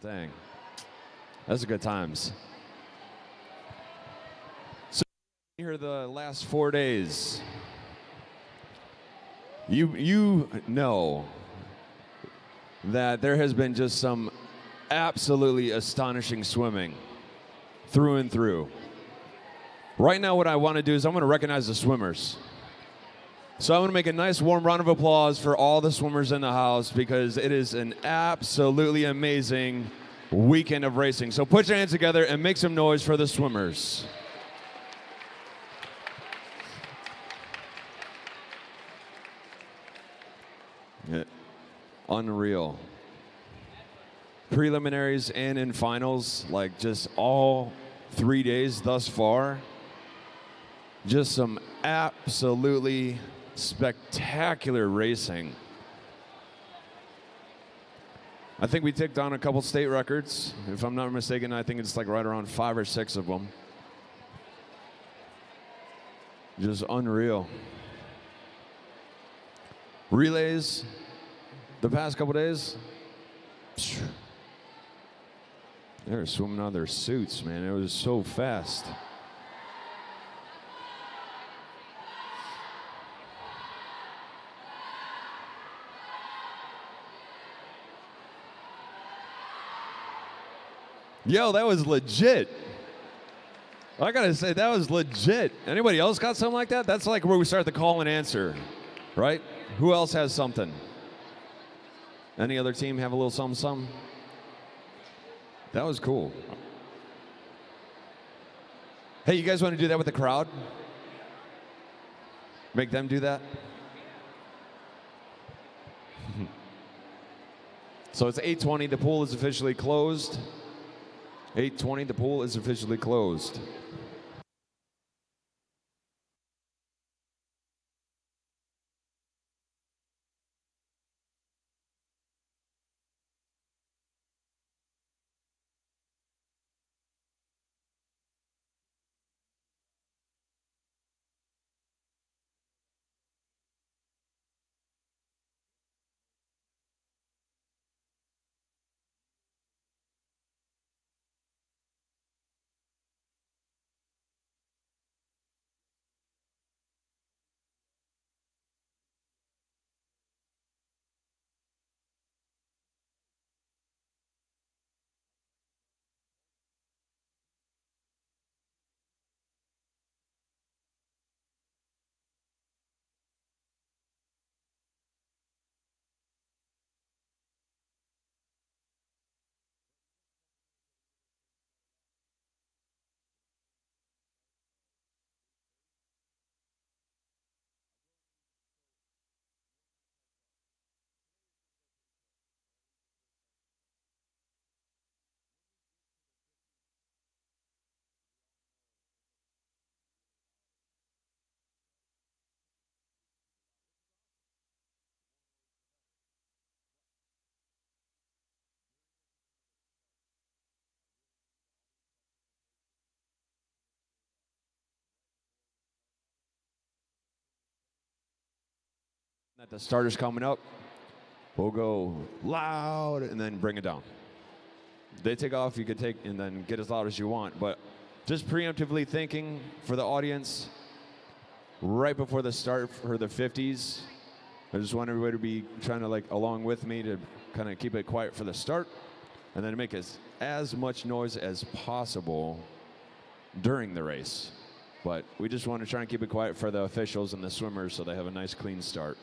dang. Those are good times. So here the last 4 days. You know that there has been just some absolutely astonishing swimming through and through. Right now what I want to do is I'm going to recognize the swimmers. So I want to make a nice warm round of applause for all the swimmers in the house because it is an absolutely amazing weekend of racing. So put your hands together and make some noise for the swimmers. Yeah. Unreal. Preliminaries and in finals, like just all 3 days thus far. Just some absolutely spectacular racing. I think we ticked on a couple state records. If I'm not mistaken, I think it's like right around 5 or 6 of them. Just unreal. Relays, the past couple days, they were swimming out of their suits, man. It was so fast. Yo, that was legit. I gotta say, that was legit. Anybody else got something like that? That's like where we start the call and answer, right? Who else has something? Any other team have a little something? That was cool. Hey, you guys want to do that with the crowd? Make them do that? So it's 8:20, the pool is officially closed. 8:20, the pool is officially closed. That the starter's coming up, we'll go loud and then bring it down. They take off, you could take and then get as loud as you want, but just preemptively thinking for the audience, right before the start for the 50s, I just want everybody to be trying to like along with me to kind of keep it quiet for the start and then make as much noise as possible during the race. But we just want to try and keep it quiet for the officials and the swimmers so they have a nice clean start.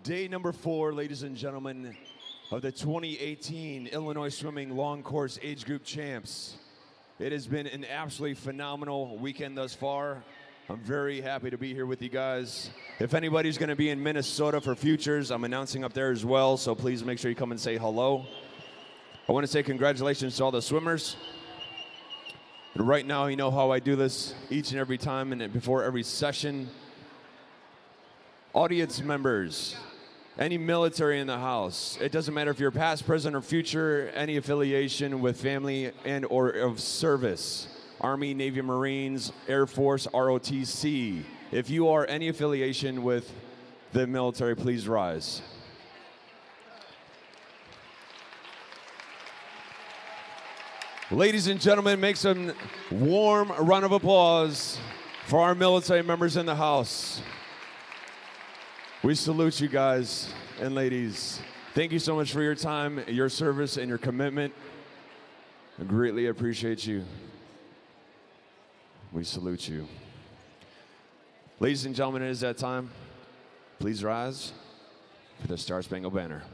Day number 4, ladies and gentlemen, of the 2018 Illinois Swimming Long Course Age Group Champs. It has been an absolutely phenomenal weekend thus far. I'm very happy to be here with you guys. If anybody's going to be in Minnesota for futures, I'm announcing up there as well, so please make sure you come and say hello. I want to say congratulations to all the swimmers. And right now, you know how I do this each and every time and before every session. Audience members, any military in the house, it doesn't matter if you're past, present, or future, any affiliation with family and or of service, Army, Navy, Marines, Air Force, ROTC. If you are any affiliation with the military, please rise. Ladies and gentlemen, make some warm round of applause for our military members in the house. We salute you guys and ladies. Thank you so much for your time, your service, and your commitment. I greatly appreciate you. We salute you. Ladies and gentlemen, it is that time. Please rise for the Star Spangled Banner.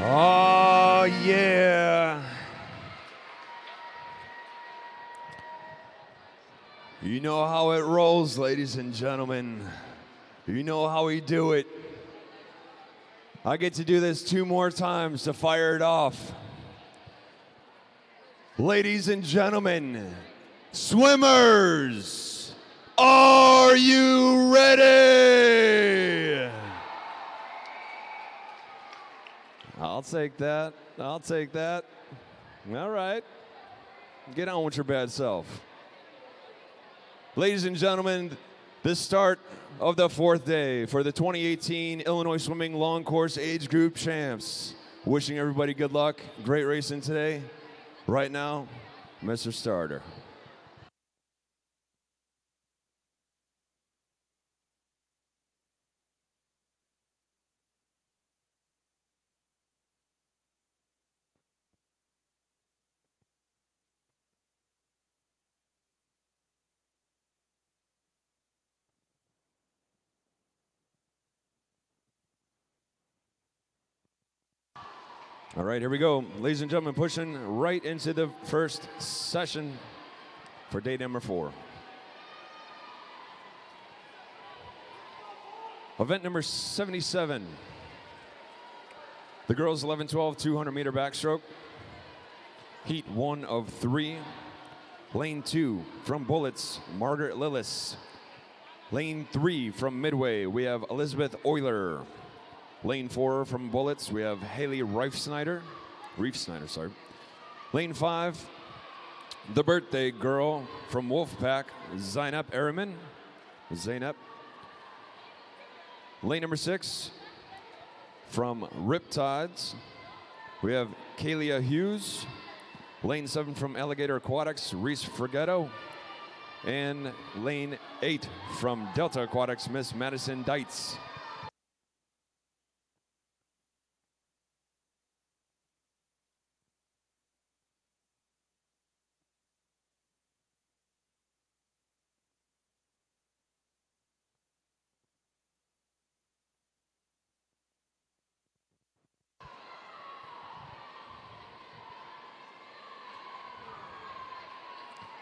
Oh, yeah. You know how it rolls, ladies and gentlemen. You know how we do it. I get to do this 2 more times to fire it off. Ladies and gentlemen, swimmers, are you ready? I'll take that. I'll take that. All right. Get on with your bad self. Ladies and gentlemen, the start of the 4th day for the 2018 Illinois Swimming Long Course Age Group Champs. Wishing everybody good luck. Great racing today. Right now, Mr. Starter. All right, here we go. Ladies and gentlemen, pushing right into the first session for day number 4. Event number 77. The girls 11-12 200-meter backstroke. Heat 1 of 3. Lane 2 from Bullets, Margaret Lillis. Lane 3 from Midway, we have Elizabeth Euler. Lane 4 from Bullets, we have Haley Reif Snyder. Lane 5, the birthday girl from Wolfpack, Zainab Eriman. Lane number 6, from Riptides, we have Kalia Hughes. Lane 7 from Alligator Aquatics, Reese Frigetto. And lane 8 from Delta Aquatics, Miss Madison Dietz.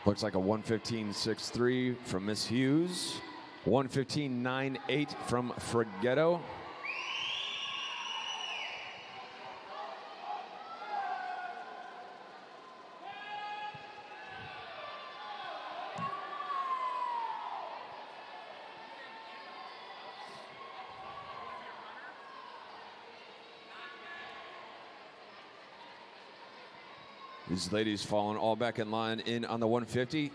Looks like a 115.63 from Miss Hughes. 115.98 from Frighetto. These ladies falling all back in line in on the 150.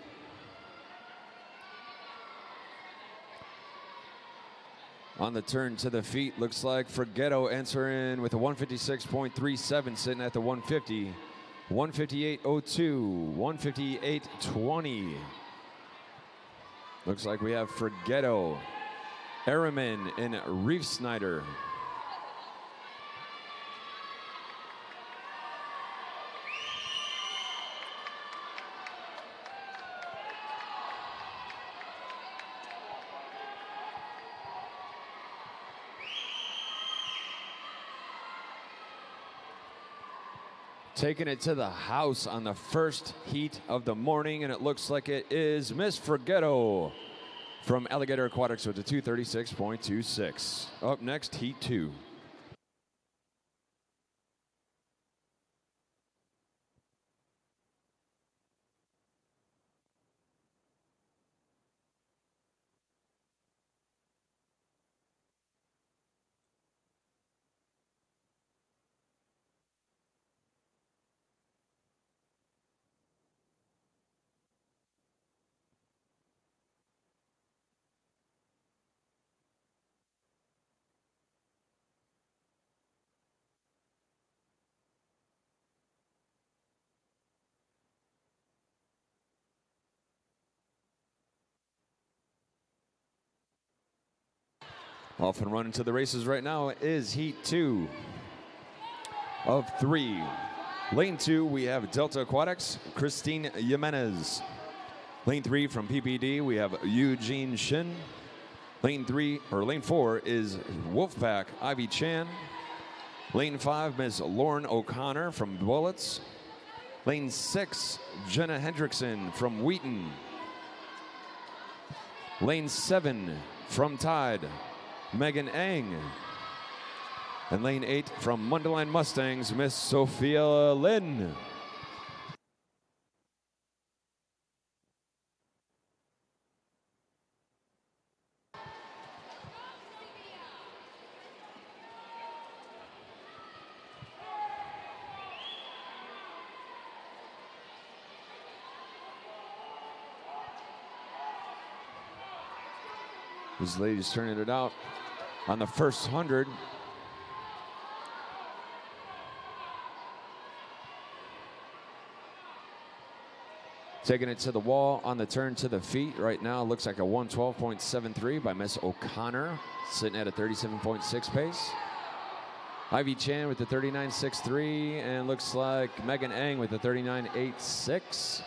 On the turn to the feet, looks like Frighetto answering with a 156.37, sitting at the 150. 158.02, 158.20. Looks like we have Frighetto, Ehrman, and Reef Snyder. Taking it to the house on the first heat of the morning, and it looks like it is Miss Frighetto from Alligator Aquatics with a 236.26. Up next, heat 2. Off and running to the races right now is heat 2 of 3. Lane 2, we have Delta Aquatics, Christine Jimenez. Lane 3 from PPD, we have Eugene Shin. Lane 4 is Wolfpack, Ivy Chan. Lane 5, Ms. Lauren O'Connor from Bullets. Lane 6, Jenna Hendrickson from Wheaton. Lane 7 from Tide, Megan Eng. And lane 8 from Mundelein Mustangs, Miss Sophia Lynn. These ladies turning it out on the first 100. Taking it to the wall on the turn to the feet. Right now, looks like a 112.73 by Miss O'Connor, sitting at a 37.6 pace. Ivy Chan with the 39.63, and looks like Megan Eng with the 39.86.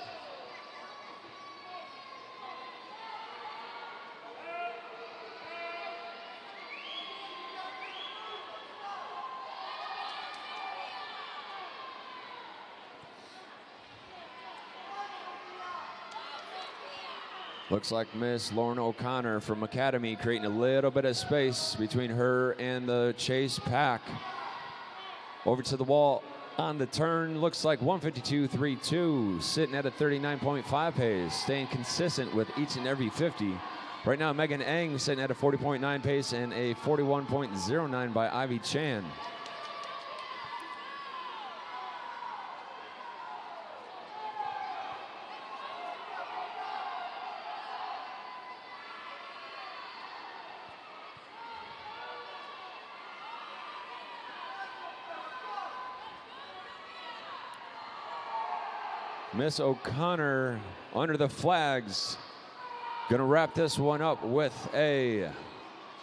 Looks like Miss Lauren O'Connor from Academy creating a little bit of space between her and the chase pack. Over to the wall on the turn, looks like 152.32, sitting at a 39.5 pace, staying consistent with each and every 50. Right now, Megan Eng sitting at a 40.9 pace and a 41.09 by Ivy Chan. Miss O'Connor under the flags. Gonna wrap this one up with a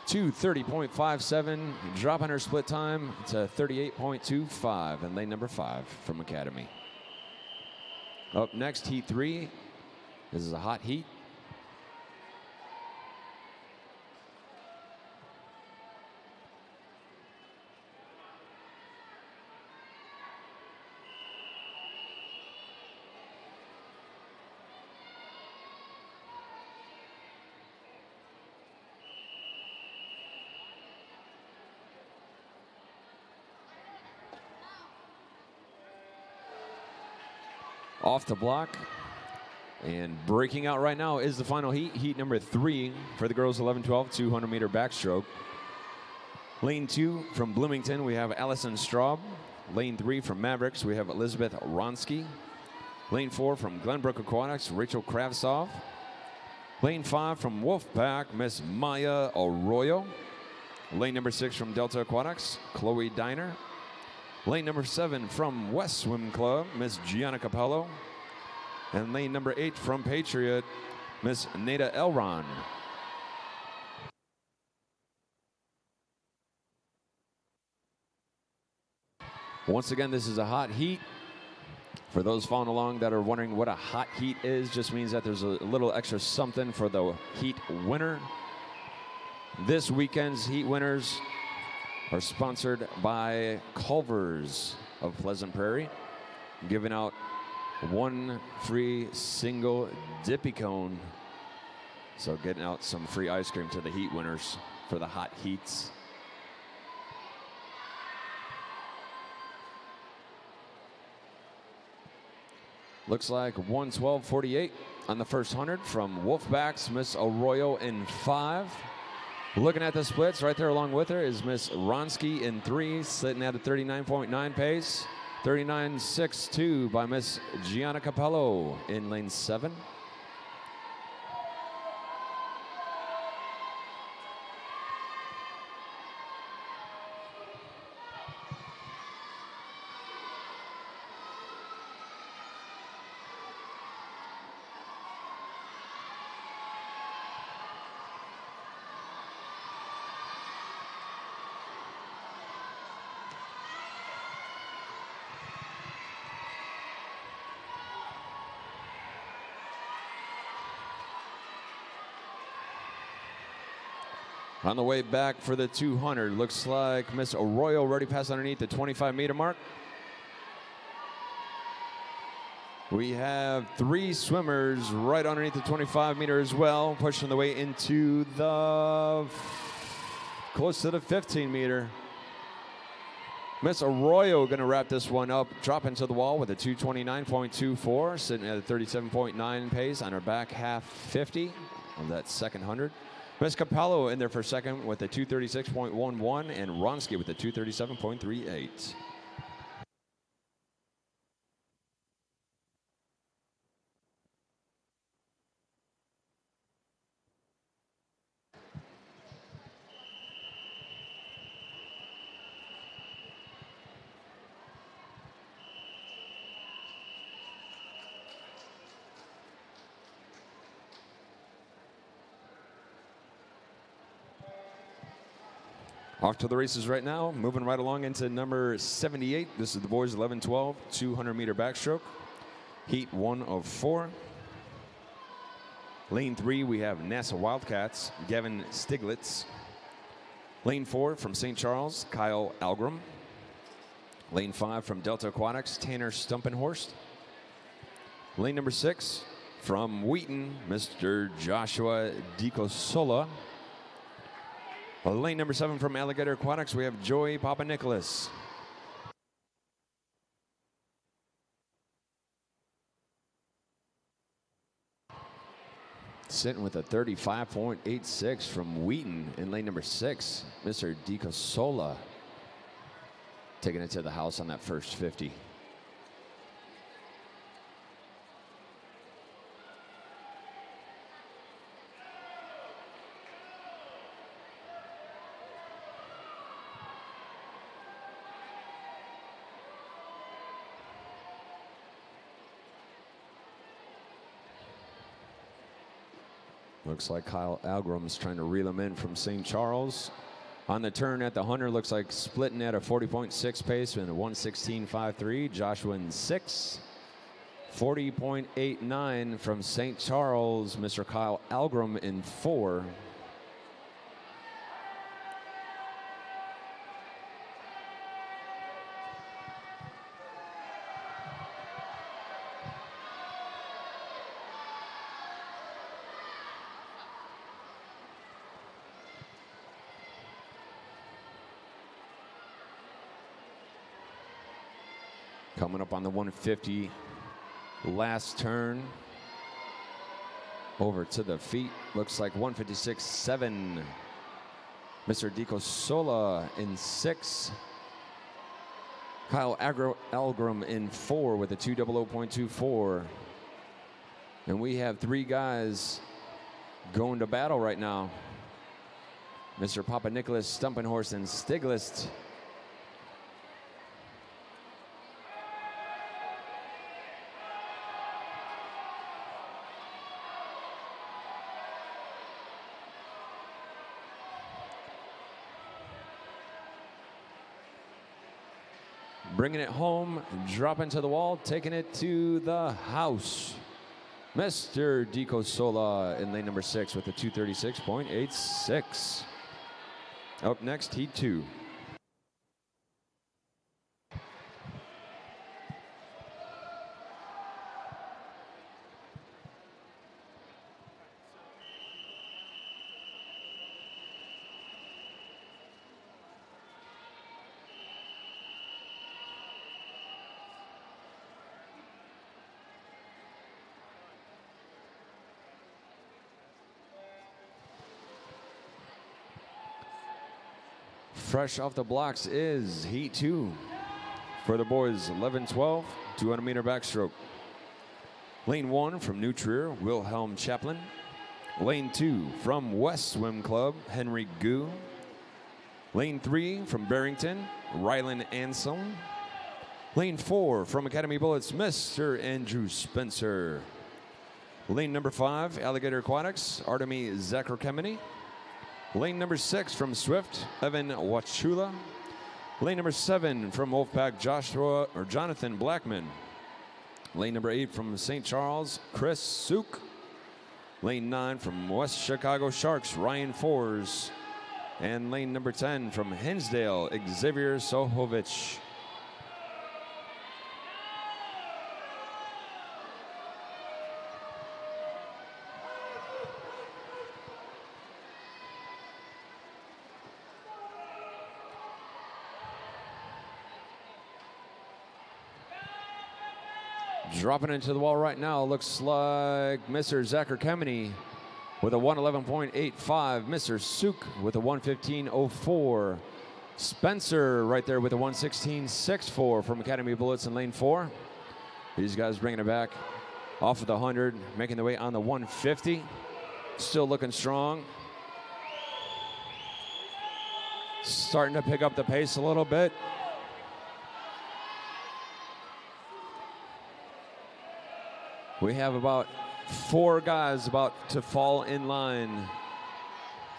2:30.57, dropping her split time to 38.25 in lane number 5 from Academy. Up next, heat 3. This is a hot heat. off the block. And breaking out right now is the final heat, heat number 3 for the girls 11-12, 200-meter backstroke. Lane 2 from Bloomington, we have Allison Straub. Lane 3 from Mavericks, we have Elizabeth Ronsky. Lane 4 from Glenbrook Aquatics, Rachel Kravtsov. Lane 5 from Wolfpack, Miss Maya Arroyo. Lane number 6 from Delta Aquatics, Chloe Diner. Lane number 7 from West Swim Club, Miss Gianna Capello. And lane number 8 from Patriot, Miss Nada Elron. Once again, this is a hot heat. For those following along that are wondering what a hot heat is, just means that there's a little extra something for the heat winner. This weekend's heat winners are sponsored by Culver's of Pleasant Prairie, giving out 1 free single dippy cone. So getting out some free ice cream to the heat winners for the hot heats. Looks like 1:12:48 on the first 100 from Wolfbacks, Miss Arroyo in 5. Looking at the splits, right there along with her is Miss Ronsky in 3, sitting at a 39.9 pace. 39.62 by Miss Gianna Capello in lane 7. On the way back for the 200, looks like Miss Arroyo already passed underneath the 25-meter mark. We have 3 swimmers right underneath the 25-meter as well, pushing the way into the close to the 15-meter. Miss Arroyo going to wrap this one up, drop into the wall with a 229.24, sitting at a 37.9 pace on her back half 50 on that second 100. Miss Capello in there for second with a 236.11, and Ronsky with a 237.38. Off to the races right now, moving right along into number 78. This is the boys 11-12, 200-meter backstroke. Heat 1 of 4. Lane 3, we have NASA Wildcats, Gavin Stiglitz. Lane 4 from St. Charles, Kyle Algram. Lane 5 from Delta Aquatics, Tanner Stumpenhorst. Lane number 6 from Wheaton, Mr. Joshua DiCosola. Lane number 7 from Alligator Aquatics, we have Joy Papa Nicholas. Sitting with a 35.86 from Wheaton in lane number 6, Mr. DiCosola. Taking it to the house on that first 50. Looks like Kyle Algram's trying to reel him in from St. Charles. On the turn at the 100, looks like splitting at a 40.6 pace and a 116.53. Joshua in 6. 40.89 from St. Charles, Mr. Kyle Algram in 4. Coming up on the 150 last turn. Over to the feet. Looks like 156.7. Mr. Dico Sola in 6. Kyle Algram in 4 with a 200.24. And we have 3 guys going to battle right now. Mr. Papa Nicholas, Stumpenhorse, and Stiglitz. Bringing it home, dropping to the wall, taking it to the house. Mr. Dico Sola in lane number 6 with a 236.86. Up next, heat 2. Fresh off the blocks is heat 2 for the boys. 11-12, 200-meter backstroke. Lane 1 from New Trier, Wilhelm Chaplin. Lane 2 from West Swim Club, Henry Gu. Lane 3 from Barrington, Rylan Anselm. Lane 4 from Academy Bullets, Mr. Andrew Spencer. Lane number 5, Alligator Aquatics, Artemi Zakrokemeny. Lane number 6 from Swift, Evan Wachula. Lane number 7 from Wolfpack, Jonathan Blackman. Lane number 8 from St. Charles, Chris Suk. Lane 9 from West Chicago Sharks, Ryan Fors. And lane number 10 from Hinsdale, Xavier Sohovich. Dropping into the wall right now, looks like Mr. Zakrokemeny with a 111.85. Mr. Suk with a 115.04. Spencer right there with a 116.64 from Academy Bullets in lane 4. These guys bringing it back off of the 100, making their way on the 150. Still looking strong. Starting to pick up the pace a little bit. We have about 4 guys about to fall in line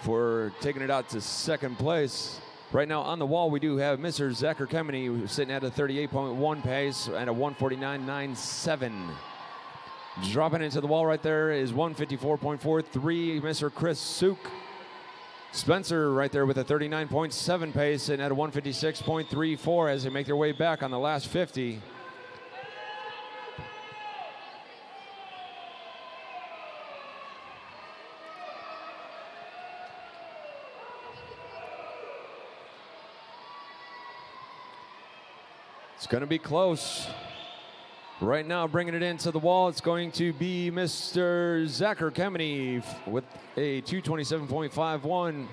for taking it out to second place. Right now on the wall, we do have Mr. Zakrokemeny who's sitting at a 38.1 pace and a 149.97. Dropping into the wall right there is 154.43, Mr. Chris Suk. Spencer right there with a 39.7 pace and at a 156.34 as they make their way back on the last 50. It's going to be close. Right now, bringing it into the wall, it's going to be Mr. Zakrokemeny with a 227.51.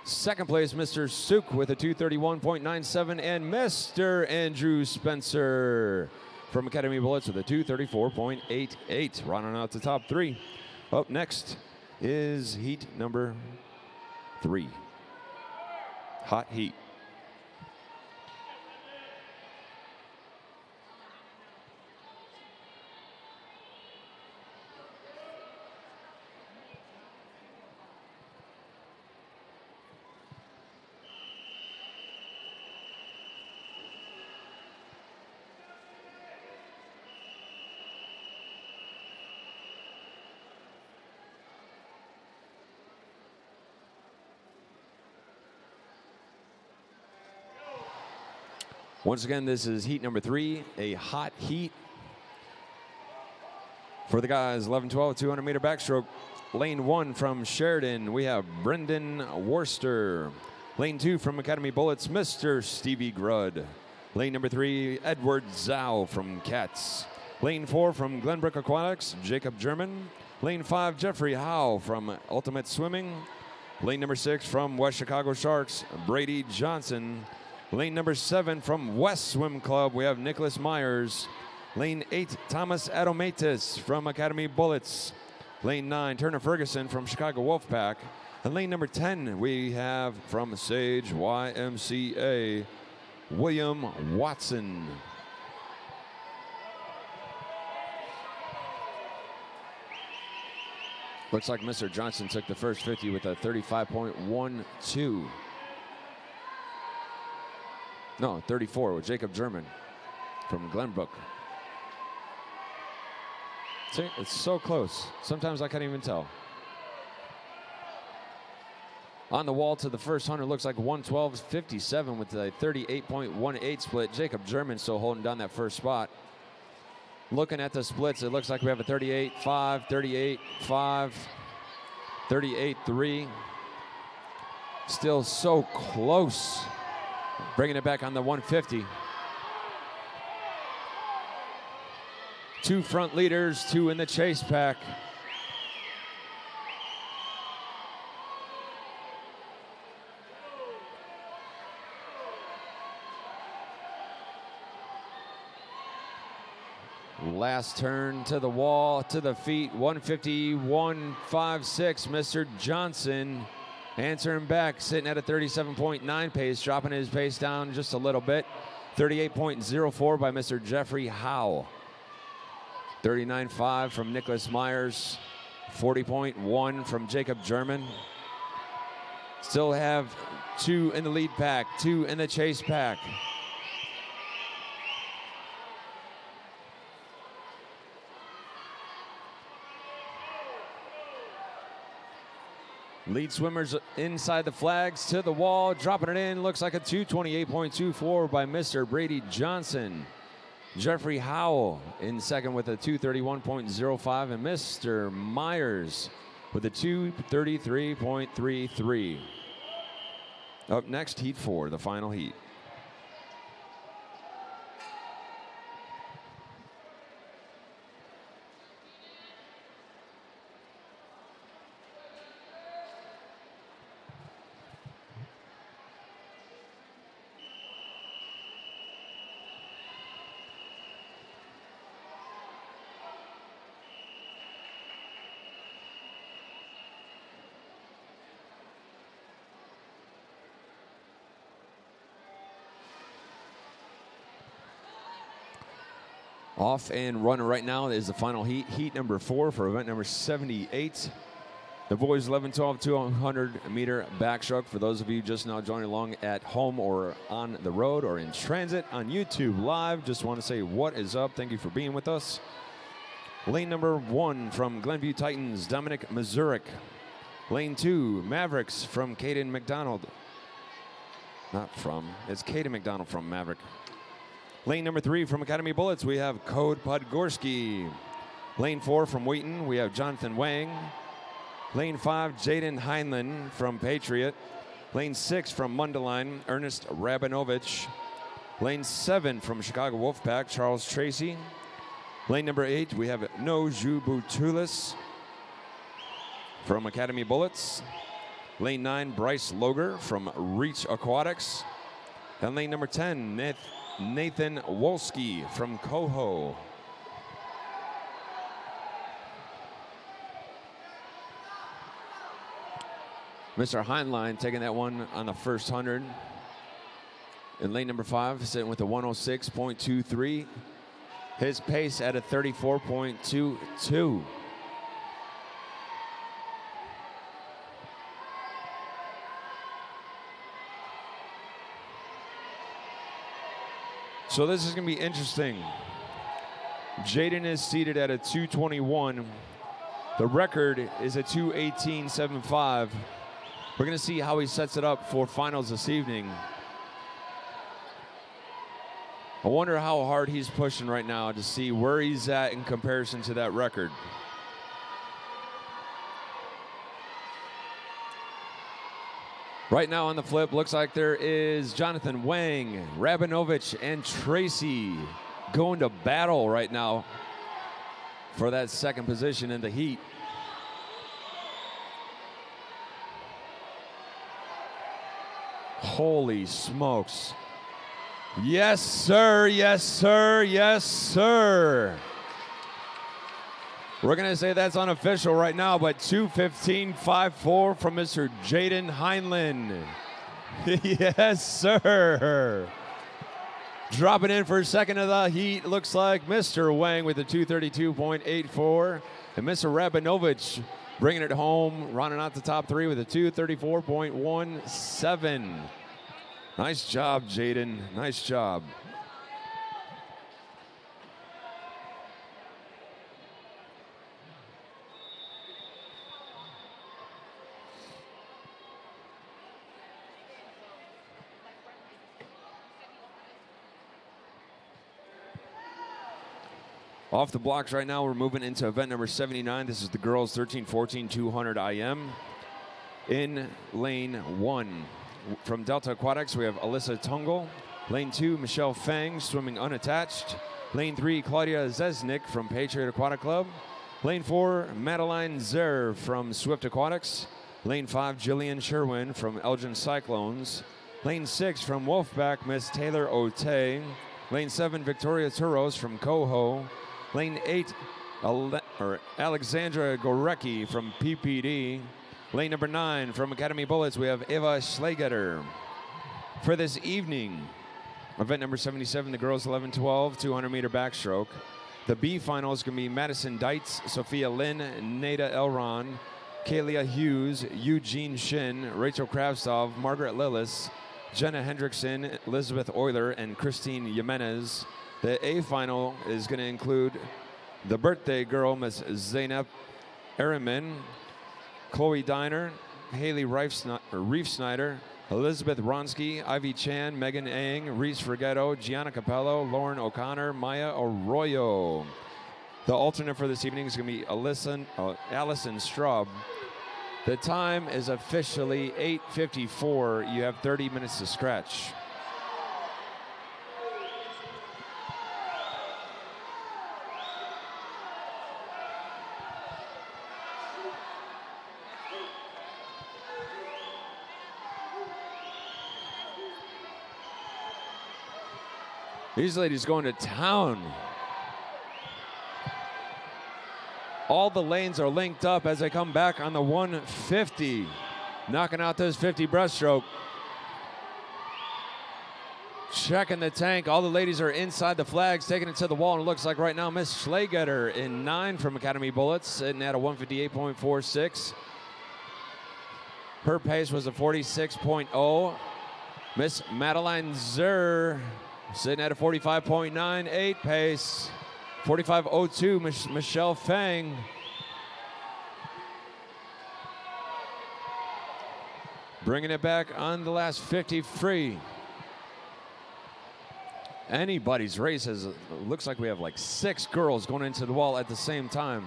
Second place, Mr. Suk with a 231.97. And Mr. Andrew Spencer from Academy Bullets with a 234.88. Rounding out the top 3. Up next is heat number 3. Hot heat. Once again, this is heat number 3, a hot heat. For the guys, 11-12, 200-meter backstroke. Lane 1 from Sheridan, we have Brendan Worcester. Lane 2 from Academy Bullets, Mr. Stevie Grudd. Lane number 3, Edward Zhao from Cats. Lane 4 from Glenbrook Aquatics, Jacob German. Lane 5, Jeffrey Howe from Ultimate Swimming. Lane number 6 from West Chicago Sharks, Brady Johnson. Lane number 7 from West Swim Club, we have Nicholas Myers. Lane 8, Thomas Adomaitis from Academy Bullets. Lane 9, Turner Ferguson from Chicago Wolfpack. And lane number 10, we have from Sage YMCA, William Watson. Looks like Mr. Johnson took the first 50 with a 35.12. No, 34 with Jacob German from Glenbrook. See, it's so close. Sometimes I can't even tell. On the wall to the first 100, looks like 112.57 with a 38.18 split. Jacob German still holding down that first spot. Looking at the splits, it looks like we have a 38.5, 38.5, 38.3. Still so close. Bringing it back on the 150. Two front leaders, two in the chase pack. Last turn to the wall, to the feet, 150.156. Mr. Johnson answering back, sitting at a 37.9 pace, dropping his pace down just a little bit. 38.04 by Mr. Jeffrey Howe. 39.5 from Nicholas Myers. 40.1 from Jacob German. Still have two in the lead pack, two in the chase pack. Lead swimmers inside the flags to the wall, dropping it in. Looks like a 228.24 by Mr. Brady Johnson. Jeffrey Howell in second with a 231.05, and Mr. Myers with a 233.33. Up next, heat 4, the final heat. Off and running right now is the final heat, heat number 4 for event number 78. The boys 11, 12, 200 meter backstroke. For those of you just now joining along at home or on the road or in transit on YouTube Live, just want to say what is up. Thank you for being with us. Lane number 1 from Glenview Titans, Dominic Mazurik. Lane 2, Mavericks from Caden McDonald. Not from, it's Caden McDonald from Maverick. Lane number 3 from Academy Bullets, we have Code Podgorski. Lane 4 from Wheaton, we have Jonathan Wang. Lane 5, Jaden Heinlein from Patriot. Lane 6 from Mundelein, Ernest Rabinovich. Lane 7 from Chicago Wolfpack, Charles Tracy. Lane number 8, we have Noju Butulis from Academy Bullets. Lane 9, Bryce Loger from Reach Aquatics. And lane number 10, Nathan Wolski from Coho. Mr. Heinlein taking that one on the first 100. In lane number 5, sitting with a 106.23. His pace at a 34.22. So this is going to be interesting. Jaden is seated at a 221. The record is a 218.75. We're going to see how he sets it up for finals this evening. I wonder how hard he's pushing right now to see where he's at in comparison to that record. Right now on the flip, looks like there is Jonathan Wang, Rabinovich, and Tracy going to battle right now for that second position in the heat. Holy smokes. Yes, sir. Yes, sir. Yes, sir. We're going to say that's unofficial right now, but 2:15.54 from Mr. Jaden Heinlein. Yes, sir. Dropping in for second of the heat, looks like Mr. Wang with a 2:32.84. And Mr. Rabinovich bringing it home, rounding out the top three with a 2:34.17. Nice job, Jaden. Nice job. Off the blocks right now, we're moving into event number 79. This is the girls 13-14 200 IM. In lane 1, from Delta Aquatics, we have Alyssa Tungle. Lane 2, Michelle Fang, swimming unattached. Lane 3, Claudia Zesnik from Patriot Aquatic Club. Lane 4, Madeline Zer from Swift Aquatics. Lane 5, Jillian Sherwin from Elgin Cyclones. Lane 6, from Wolfpack, Miss Taylor Otey. Lane 7, Victoria Turos from Coho. Lane 8, Alexandra Gorecki from PPD. Lane number 9, from Academy Bullets, we have Eva Schlegeter. For this evening, event number 77, the girls 11-12, 200-meter backstroke. The B final is going to be Madison Dietz, Sophia Lynn, Nada Elron, Kalia Hughes, Eugene Shin, Rachel Kravstov, Margaret Lillis, Jenna Hendrickson, Elizabeth Euler, and Christine Jimenez. The A final is going to include the birthday girl, Miss Zeynep Eriman, Chloe Diner, Haley Reef Snyder, Elizabeth Ronsky, Ivy Chan, Megan Ang, Reese Frigetto, Gianna Capello, Lauren O'Connor, Maya Arroyo. The alternate for this evening is going to be Allison Straub. The time is officially 8:54. You have 30 minutes to scratch. These ladies going to town. All the lanes are linked up as they come back on the 150. Knocking out this 50 breaststroke. Checking the tank. All the ladies are inside the flags, taking it to the wall. And it looks like right now Miss Schlegeter in 9 from Academy Bullets, sitting at a 158.46. Her pace was a 46.0. Miss Madeline Zer sitting at a 45.98 pace. 45.02, Michelle Fang. Bringing it back on the last 50 free. Anybody's race has, looks like we have like 6 girls going into the wall at the same time.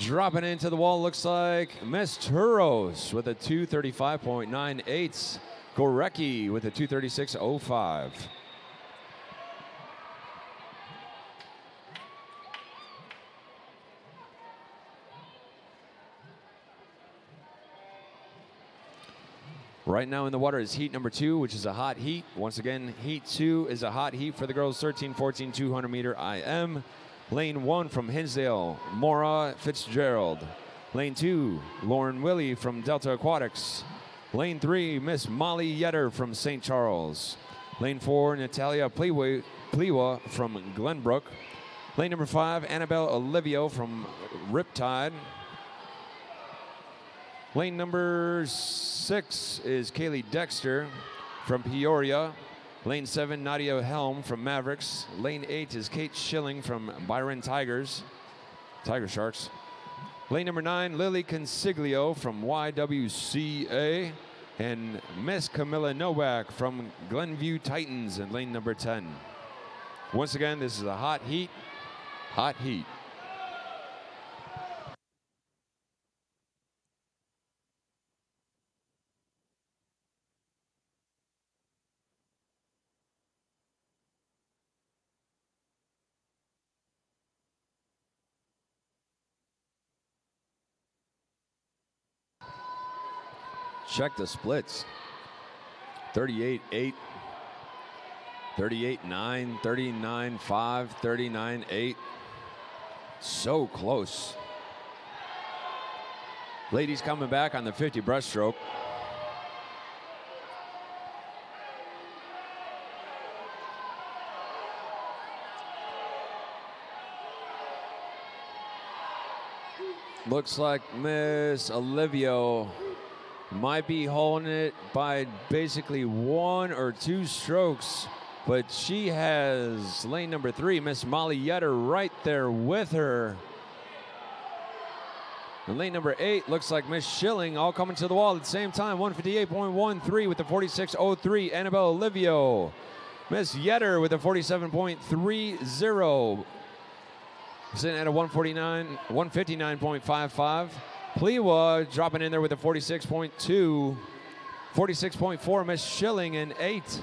Dropping into the wall looks like Miss Turos with a 235.98. Gorecki with a 236.05. Right now in the water is heat number 2, which is a hot heat. Once again, heat 2 is a hot heat for the girls 13-14 200-meter IM. Lane 1 from Hinsdale, Maura Fitzgerald. Lane 2, Lauren Willie from Delta Aquatics. Lane 3, Miss Molly Yetter from St. Charles. Lane 4, Natalia Plewa from Glenbrook. Lane number 5, Annabelle Olivio from Riptide. Lane number 6 is Kaylee Dexter from Peoria. Lane 7, Nadia Helm from Mavericks. Lane 8 is Kate Schilling from Byron Tiger Sharks. Lane number 9, Lily Consiglio from YWCA. And Miss Camilla Nowak from Glenview Titans in lane number 10. Once again, this is a hot heat. Hot heat. Check the splits. 38-8, 38-9, 39-5, 39-8. So close. Ladies coming back on the 50 breaststroke. Looks like Miss Olivia might be holding it by basically 1 or 2 strokes, but she has lane number 3, Miss Molly Yetter, right there with her. And lane number 8 looks like Miss Schilling, all coming to the wall at the same time. 158.13 with the 46.03, Annabelle Olivio. Miss Yetter with a 47.30. Sitting at a 159.55. Plewa dropping in there with a 46.2. 46.4, Miss Schilling, and 8.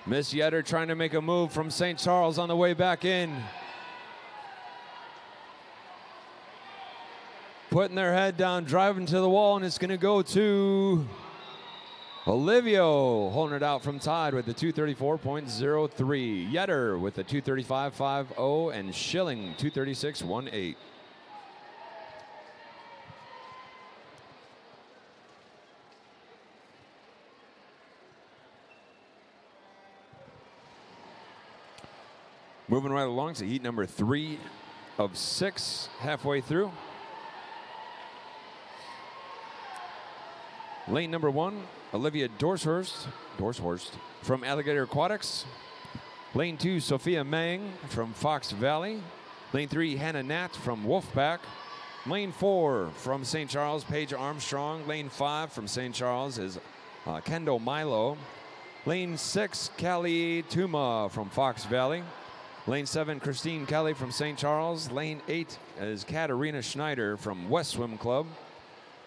Miss Yetter trying to make a move from St. Charles on the way back in. Putting their head down, driving to the wall, and it's going to go to Olivio, holding it out from Todd with the 234.03. Yetter with the 235.50, and Schilling 236.18. Moving right along to heat number 3 of 6, halfway through. Lane number 1, Olivia Dorshorst from Alligator Aquatics. Lane 2, Sophia Mang from Fox Valley. Lane 3, Hannah Nat from Wolfpack. Lane 4 from St. Charles, Paige Armstrong. Lane 5 from St. Charles is Kendo Milo. Lane 6, Callie Tuma from Fox Valley. Lane 7, Christine Kelly from St. Charles. Lane 8 is Katarina Schneider from West Swim Club.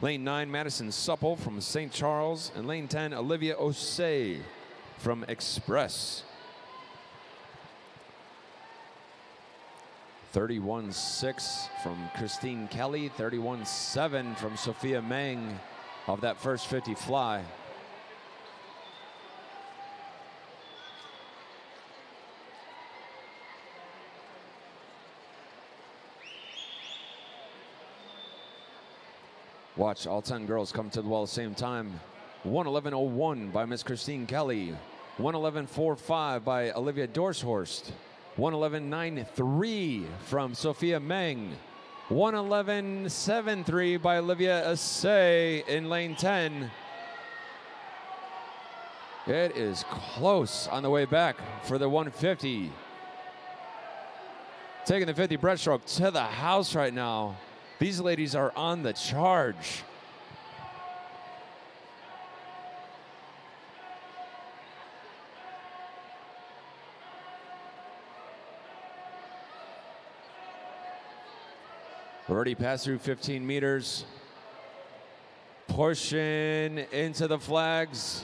Lane 9, Madison Supple from St. Charles. And lane 10, Olivia Osei from Express. 31.6 from Christine Kelly. 31.7 from Sophia Meng of that first 50 fly. Watch all 10 girls come to the wall at the same time. 111.01 by Miss Christine Kelly. 111.45 by Olivia Dorshorst. 111.93 from Sophia Meng. 111.73 by Olivia Assay in lane 10. It is close on the way back for the 150. Taking the 50 breaststroke to the house right now. These ladies are on the charge. Already passed through 15 meters. Pushing into the flags.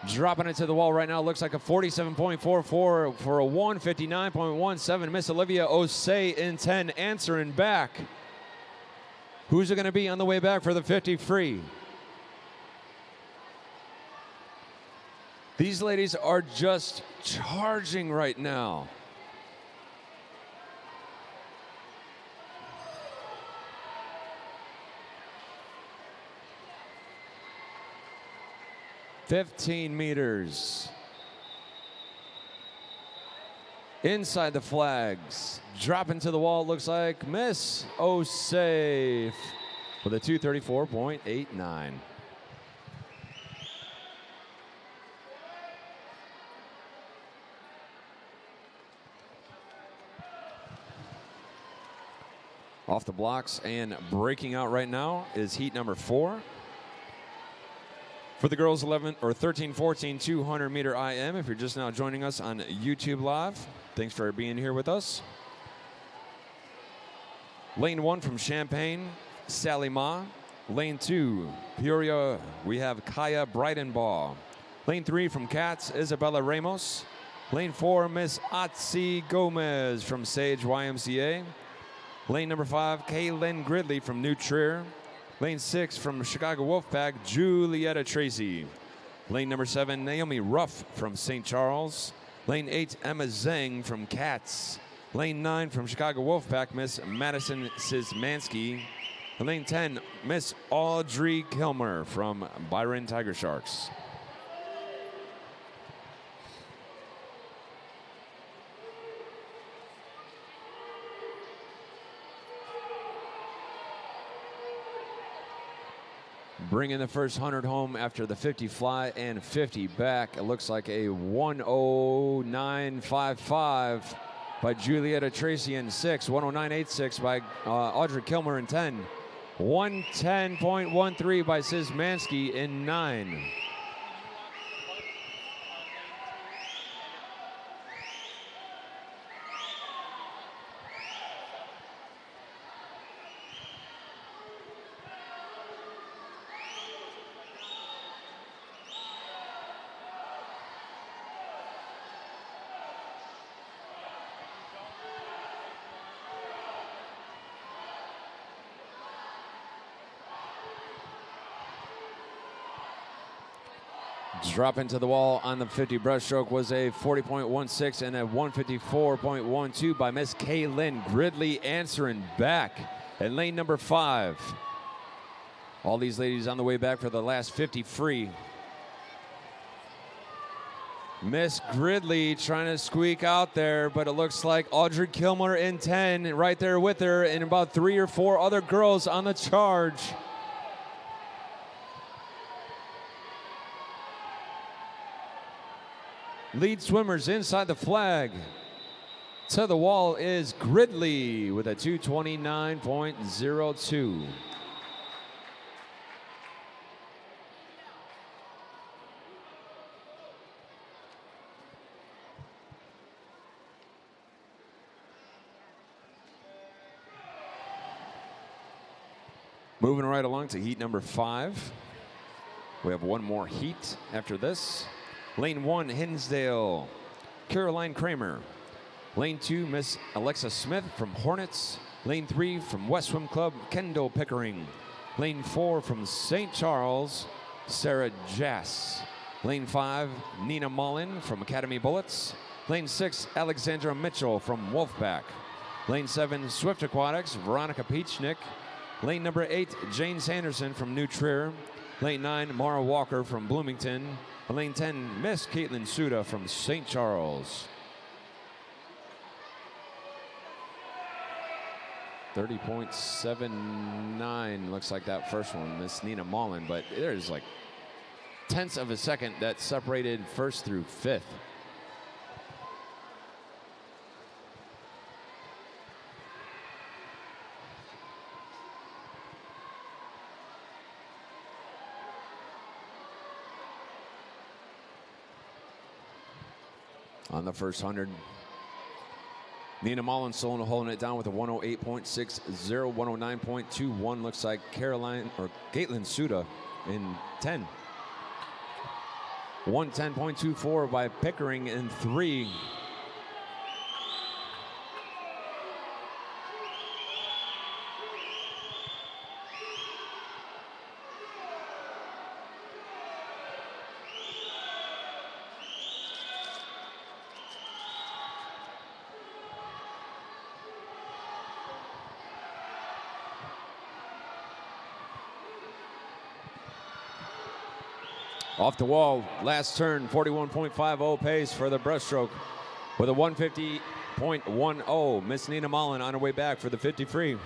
Dropping it to the wall right now. Looks like a 47.44 for a 159.17. Miss Olivia Osei in 10, answering back. Who's it going to be on the way back for the 50 free? These ladies are just charging right now. $15 meters. Inside the flags, dropping to the wall, looks like Miss Osei with a 234.89. Off the blocks and breaking out right now is heat number 4. For the girls 11 or 13, 14, 200 meter IM, if you're just now joining us on YouTube Live, thanks for being here with us. Lane 1 from Champaign, Sally Ma. Lane 2, Peoria, we have Kaya Brightenbaugh. Lane 3 from Cats, Isabella Ramos. Lane 4, Miss Atsi Gomez from Sage YMCA. Lane number 5, Kaylin Gridley from New Trier. Lane 6 from Chicago Wolfpack, Julietta Tracy. Lane number 7, Naomi Ruff from St. Charles. Lane 8, Emma Zhang from Katz. Lane 9 from Chicago Wolfpack, Miss Madison Szymanski. And lane 10, Miss Audrey Kilmer from Byron Tiger Sharks. Bringing the first 100 home after the 50 fly and 50 back. It looks like a 109.55 by Julietta Tracy in 6, 109.86 by Audrey Kilmer in 10, 110.13 by Szymanski in 9. Drop into the wall on the 50 breaststroke was a 40.16 and a 154.12 by Miss Kaylin Gridley, answering back at lane number 5. All these ladies on the way back for the last 50 free. Miss Gridley trying to squeak out there, but it looks like Audrey Kilmer in 10 right there with her, and about 3 or 4 other girls on the charge. Lead swimmers inside the flag. To the wall is Gridley with a 229.02. Moving right along to heat number 5. We have one more heat after this. Lane 1, Hinsdale, Caroline Kramer. Lane 2, Miss Alexa Smith from Hornets. Lane 3 from West Swim Club, Kendall Pickering. Lane 4 from St. Charles, Sarah Jass. Lane 5, Nina Mullen from Academy Bullets. Lane 6, Alexandra Mitchell from Wolfpack. Lane 7, Swift Aquatics, Veronica Peachnick. Lane number 8, Jane Sanderson from New Trier. Lane 9, Mara Walker from Bloomington. Lane 10, Miss Caitlin Suda from St. Charles. 30.79 looks like that first one, Miss Nina Mullen, but there's like tenths of a second that separated first through fifth. On the first 100, Nina Mullen still holding it down with a 108.60, 109.21. Looks like Caitlin Suda in 10. 110.24 by Pickering in 3. Off the wall, last turn, 41.50 pace for the breaststroke with a 150.10. Miss Nina Mullen on her way back for the 50 free.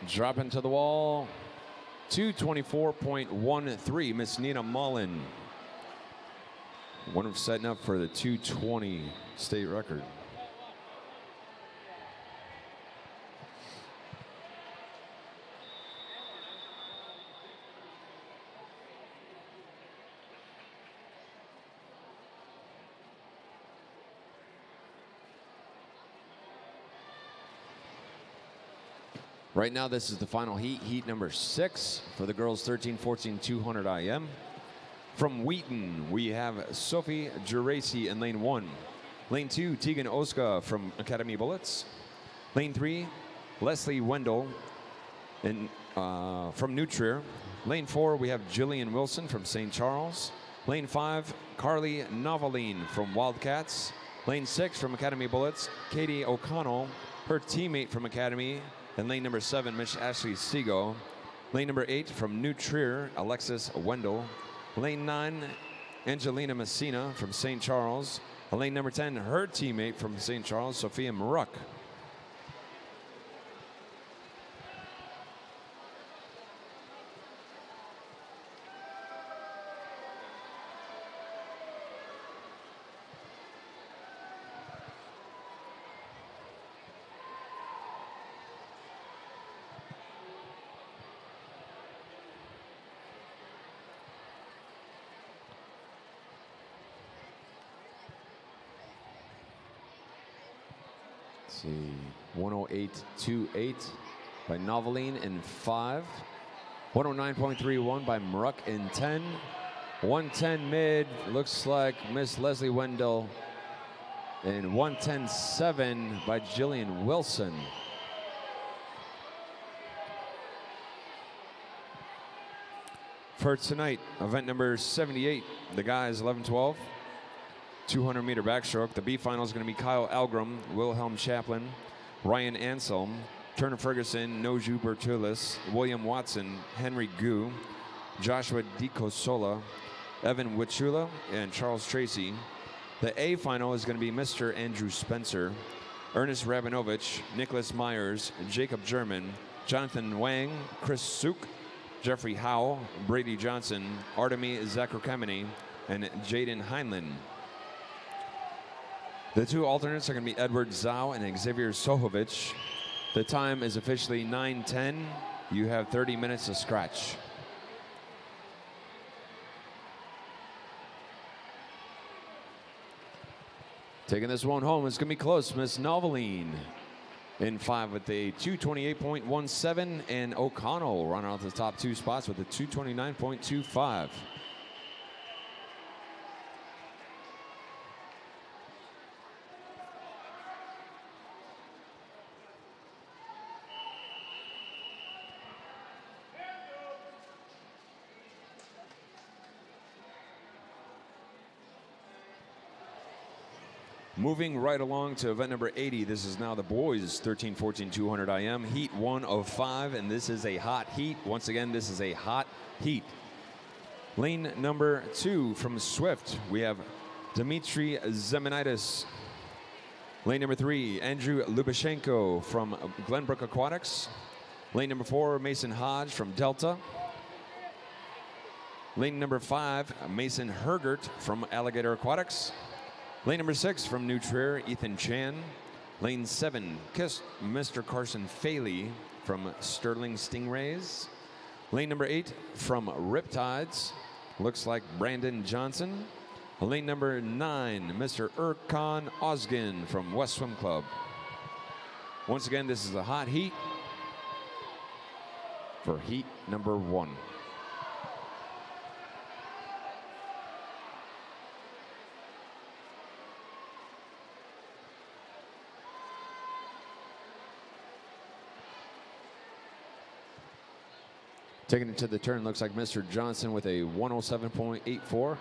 Drop into the wall, 224.13, Miss Nina Mullen. One of setting up for the 220 state record. Right now, this is the final heat, heat number 6 for the girls 13-14 200 IM. From Wheaton, we have Sophie Geraci in lane 1. Lane 2, Tegan Oska from Academy Bullets. Lane 3, Leslie Wendell from New Trier. Lane 4, we have Jillian Wilson from St. Charles. Lane 5, Carly Noveline from Wildcats. Lane 6 from Academy Bullets, Katie O'Connell, her teammate from Academy. And lane number 7, Miss Ashley Seago. Lane number 8 from New Trier, Alexis Wendell. Lane 9, Angelina Messina from St. Charles. And lane number 10, her teammate from St. Charles, Sophia Maruck. See, 108.28 by Noveline in 5. 109.31 by Maruck in 10. 110 mid, looks like Miss Leslie Wendell. And 110.7 by Jillian Wilson. For tonight, event number 78, the guys 11-12. 200-meter backstroke. The B final is going to be Kyle Algram, Wilhelm Chaplin, Ryan Anselm, Turner Ferguson, Noju Bertulis, William Watson, Henry Gu, Joshua DiCosola, Evan Wichula, and Charles Tracy. The A final is going to be Mr. Andrew Spencer, Ernest Rabinovich, Nicholas Myers, Jacob German, Jonathan Wang, Chris Suk, Jeffrey Howe, Brady Johnson, Artemi Zakrokameny, and Jaden Heinlein. The two alternates are going to be Edward Zhao and Xavier Sohovich. The time is officially 9:10. You have 30 minutes to scratch. Taking this one home, it's going to be close. Miss Noveline in 5 with a 228.17, and O'Connell running out the top 2 spots with a 229.25. Moving right along to event number 80, this is now the boys 13-14 200 IM, heat 1 of 5, and this is a hot heat. Once again, this is a hot heat. Lane number 2 from Swift, we have Dmitry Zemenitis. Lane number 3, Andrew Lubashenko from Glenbrook Aquatics. Lane number 4, Mason Hodge from Delta. Lane number 5, Mason Hergert from Alligator Aquatics. Lane number 6 from New Trier, Ethan Chan. Lane 7, Mr. Carson Faley from Sterling Stingrays. Lane number 8 from Riptides, looks like Brandon Johnson. Lane number 9, Mr. Erkan Ozgen from West Swim Club. Once again, this is a hot heat for heat number 1. Taking it to the turn, looks like Mr. Johnson with a 107.84.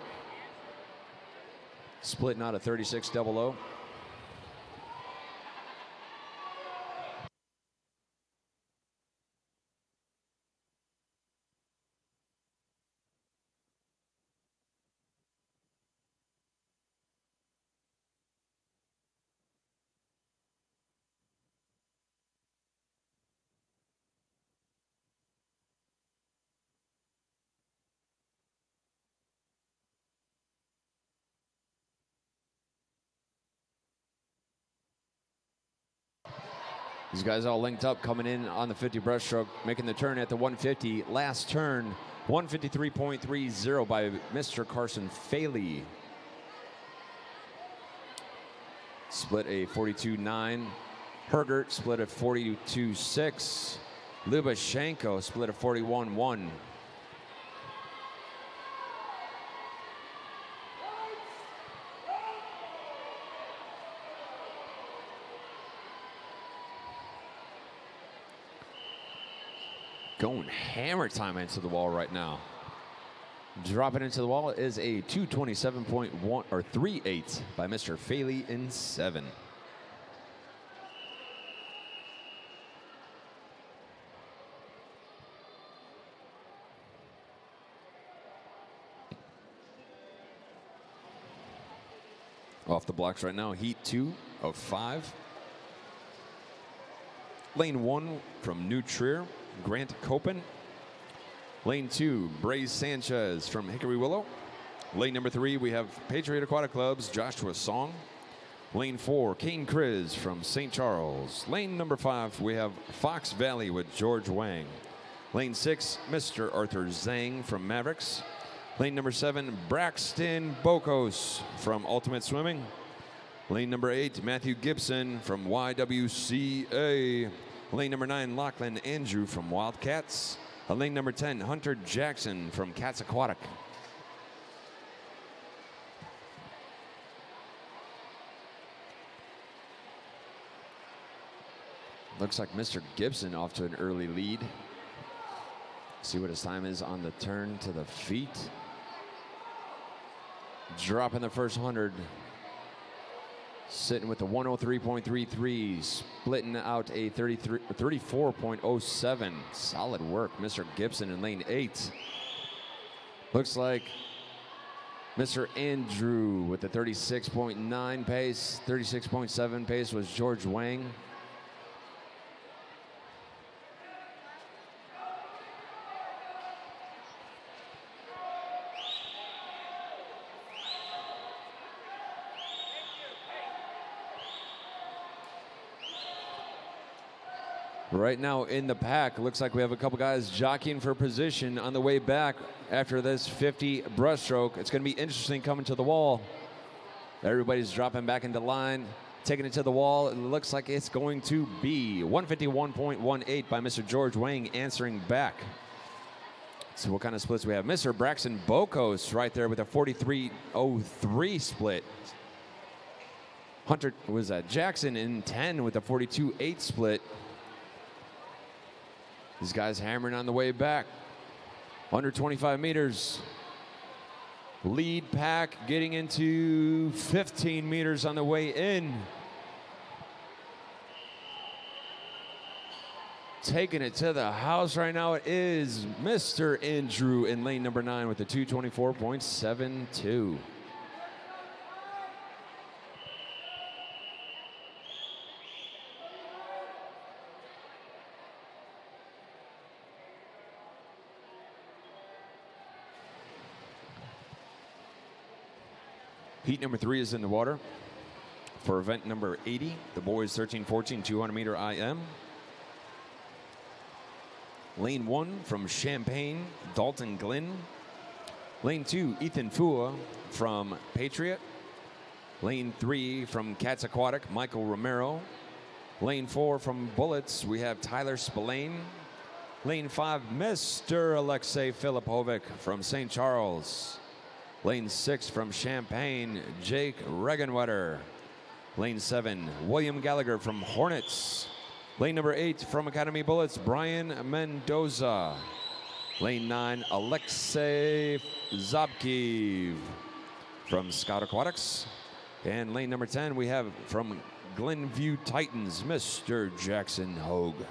Splitting out a 36-00. These guys all linked up, coming in on the 50 breaststroke, making the turn at the 150. Last turn, 153.30 by Mr. Carson Faley. Split a 42.9. Hergert split a 42.6. Lubashenko split of 41-1. Going hammer time into the wall right now. Dropping into the wall is a 227.1 or 3.8 by Mr. Faley in 7. Off the blocks right now, heat 2 of 5. Lane 1 from New Trier, Grant Copen. Lane 2, Braze Sanchez from Hickory Willow. Lane number 3, we have Patriot Aquatic Club's Joshua Song. Lane 4, Kane Kriz from St. Charles. Lane number 5, we have Fox Valley with George Wang. Lane 6, Mr. Arthur Zhang from Mavericks. Lane number 7, Braxton Bokos from Ultimate Swimming. Lane number 8, Matthew Gibson from YWCA. Lane number 9, Lachlan Andrew from Wildcats. Lane number 10, Hunter Jackson from Cats Aquatic. Looks like Mr. Gibson off to an early lead. See what his time is on the turn to the feet. Dropping the first 100. Sitting with a 103.33, splitting out a 34.07. Solid work, Mr. Gibson in lane 8. Looks like Mr. Andrew with the 36.9 pace. 36.7 pace was George Wang. Right now in the pack, looks like we have a couple guys jockeying for position on the way back after this 50 breaststroke. It's going to be interesting coming to the wall. Everybody's dropping back into line, taking it to the wall. It looks like it's going to be 151.18 by Mr. George Wang answering back. So what kind of splits we have? Mr. Braxton Bokos right there with a 43.03 split. Hunter was Jackson in 10 with a 42.8 split. These guys hammering on the way back. Under 25 meters. Lead pack getting into 15 meters on the way in. Taking it to the house right now, it is Mr. Andrew in lane number 9 with the 224.72. Heat number 3 is in the water for event number 80. The boys 13-14, 200 meter IM. Lane 1 from Champaign, Dalton Glenn. Lane 2, Ethan Fua from Patriot. Lane 3 from Cats Aquatic, Michael Romero. Lane 4 from Bullets, we have Tyler Spillane. Lane 5, Mr. Alexei Filipovic from St. Charles. Lane 6 from Champaign, Jake Regenwetter. Lane 7, William Gallagher from Hornets. Lane number 8 from Academy Bullets, Brian Mendoza. Lane 9, Alexei Zabkiv from Scout Aquatics. And lane number 10, we have from Glenview Titans, Mr. Jackson Hogue.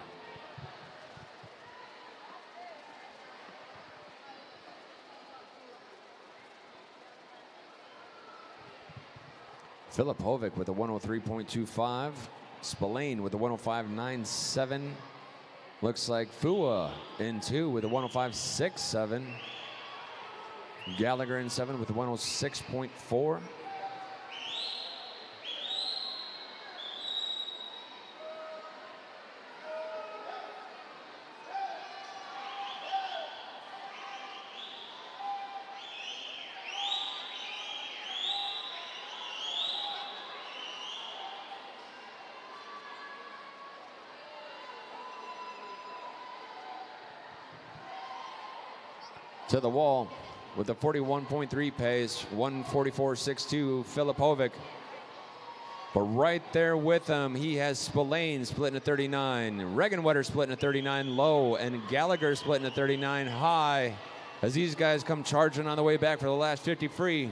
Filipovic with a 103.25. Spillane with a 105.97. Looks like Fua in 2 with a 105.67. Gallagher in 7 with a 106.4. to the wall with a 41.3 pace, 144.62, Filipovic. But right there with him, he has Spillane splitting at 39, Regenwetter splitting at 39 low, and Gallagher splitting at 39 high, as these guys come charging on the way back for the last 50 free.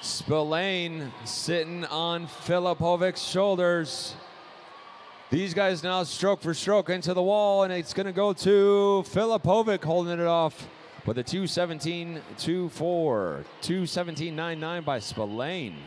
Spillane sitting on Filipovic's shoulders. These guys now stroke for stroke into the wall, and it's going to go to Filipovic holding it off with a 2:17.24, 2:17.99 by Spillane.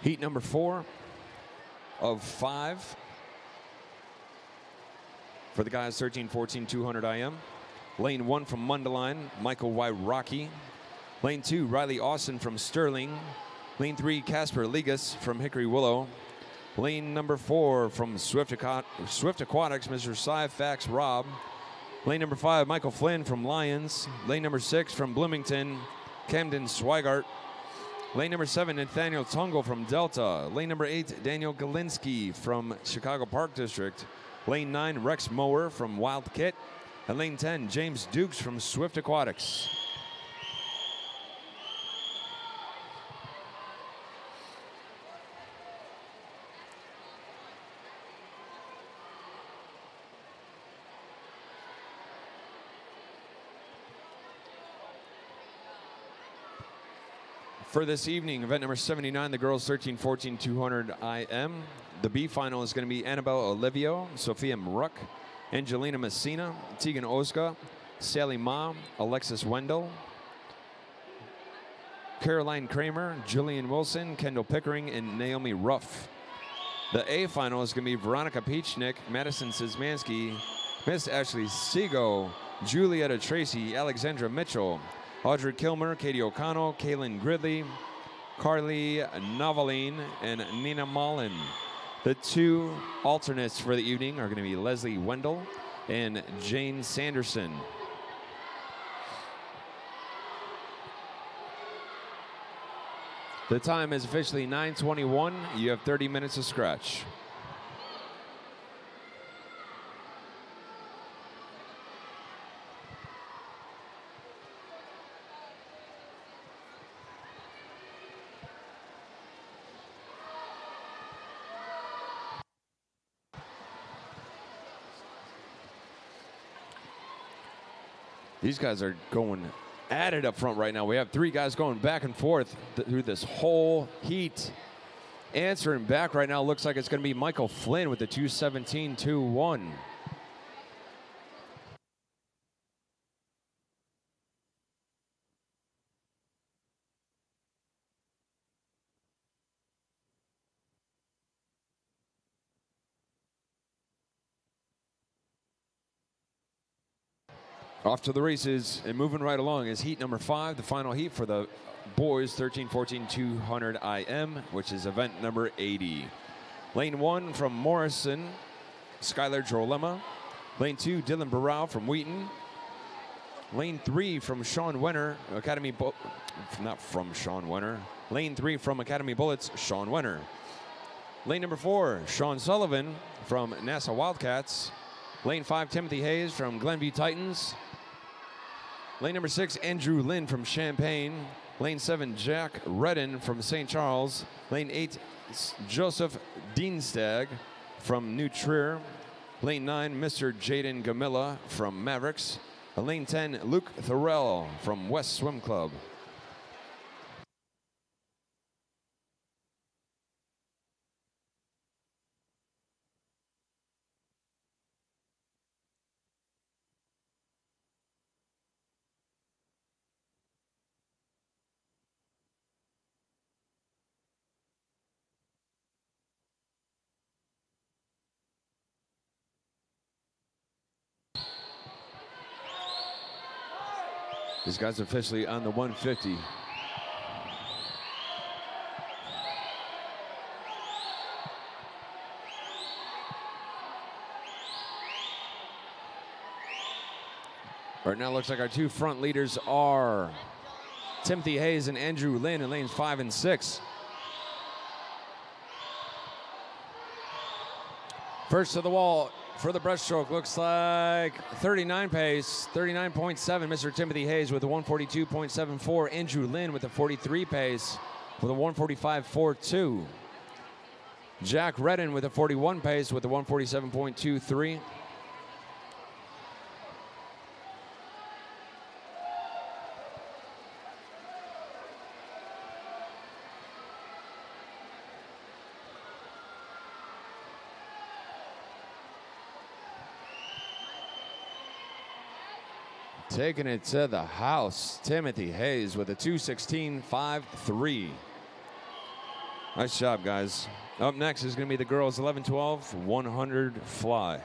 Heat number 4 of 5 for the guys 13, 14, 200 IM. Lane 1 from Mundelein, Michael Wyrocki. Lane 2, Riley Austin from Sterling. Lane 3, Casper Ligas from Hickory Willow. Lane number 4 from Swift Aquatics, Mr. Cy-Fax Rob. Lane number 5, Michael Flynn from Lions. Lane number 6 from Bloomington, Camden Swigart. Lane number 7, Nathaniel Tungle from Delta. Lane number 8, Daniel Galinsky from Chicago Park District. Lane 9, Rex Mower from Wild Kit. And lane 10, James Dukes from Swift Aquatics. For this evening, event number 79, the girls 13, 14, 200 IM. The B final is going to be Annabelle Olivio, Sophia Mruck, Angelina Messina, Tegan Oska, Sally Ma, Alexis Wendell, Caroline Kramer, Jillian Wilson, Kendall Pickering, and Naomi Ruff. The A final is going to be Veronica Peachnick, Madison Szymanski, Miss Ashley Seago, Julietta Tracy, Alexandra Mitchell, Audrey Kilmer, Katie O'Connell, Kaylin Gridley, Carly Noveline, and Nina Mullen. The 2 alternates for the evening are going to be Leslie Wendell and Jane Sanderson. The time is officially 9:21. You have 30 minutes to scratch. These guys are going at it up front right now. We have 3 guys going back and forth through this whole heat. Answering back right now looks like it's going to be Michael Flynn with the 2:17.21. Off to the races and moving right along is heat number 5, the final heat for the boys 13, 14, 200 IM, which is event number 80. Lane 1 from Morrison, Skylar Jorlema. Lane 2, Dylan Barrow from Wheaton. Lane 3 from Sean Wenner, not from Sean Wenner. Lane 3 from Academy Bullets, Sean Wenner. Lane number 4, Sean Sullivan from NASA Wildcats. Lane 5, Timothy Hayes from Glenview Titans. Lane number 6, Andrew Lynn from Champaign. Lane 7, Jack Redden from St. Charles. Lane 8, Joseph Dienstag from New Trier. Lane 9, Mr. Jaden Gamilla from Mavericks. And lane 10, Luke Thorell from West Swim Club. These guys officially on the 150. Right now, it looks like our two front leaders are Timothy Hayes and Andrew Lynn in lanes 5 and 6. First to the wall for the breaststroke, looks like 39 pace, 39.7, Mr. Timothy Hayes with a 142.74. Andrew Lynn with a 43 pace with a 145.42. Jack Redden with a 41 pace with a 147.23. Taking it to the house, Timothy Hayes with a 2:16.53. Nice job, guys. Up next is going to be the girls 11-12 100 fly.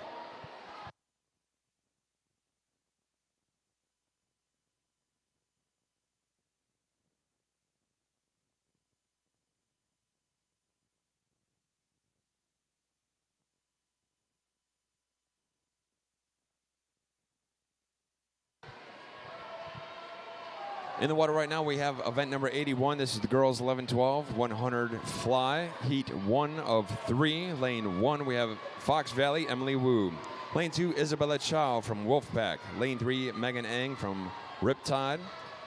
In the water right now, we have event number 81. This is the girls 11-12 100 fly. Heat 1 of 3. Lane 1, we have Fox Valley, Emily Wu. Lane 2, Isabella Chow from Wolfpack. Lane 3, Megan Ang from Riptide.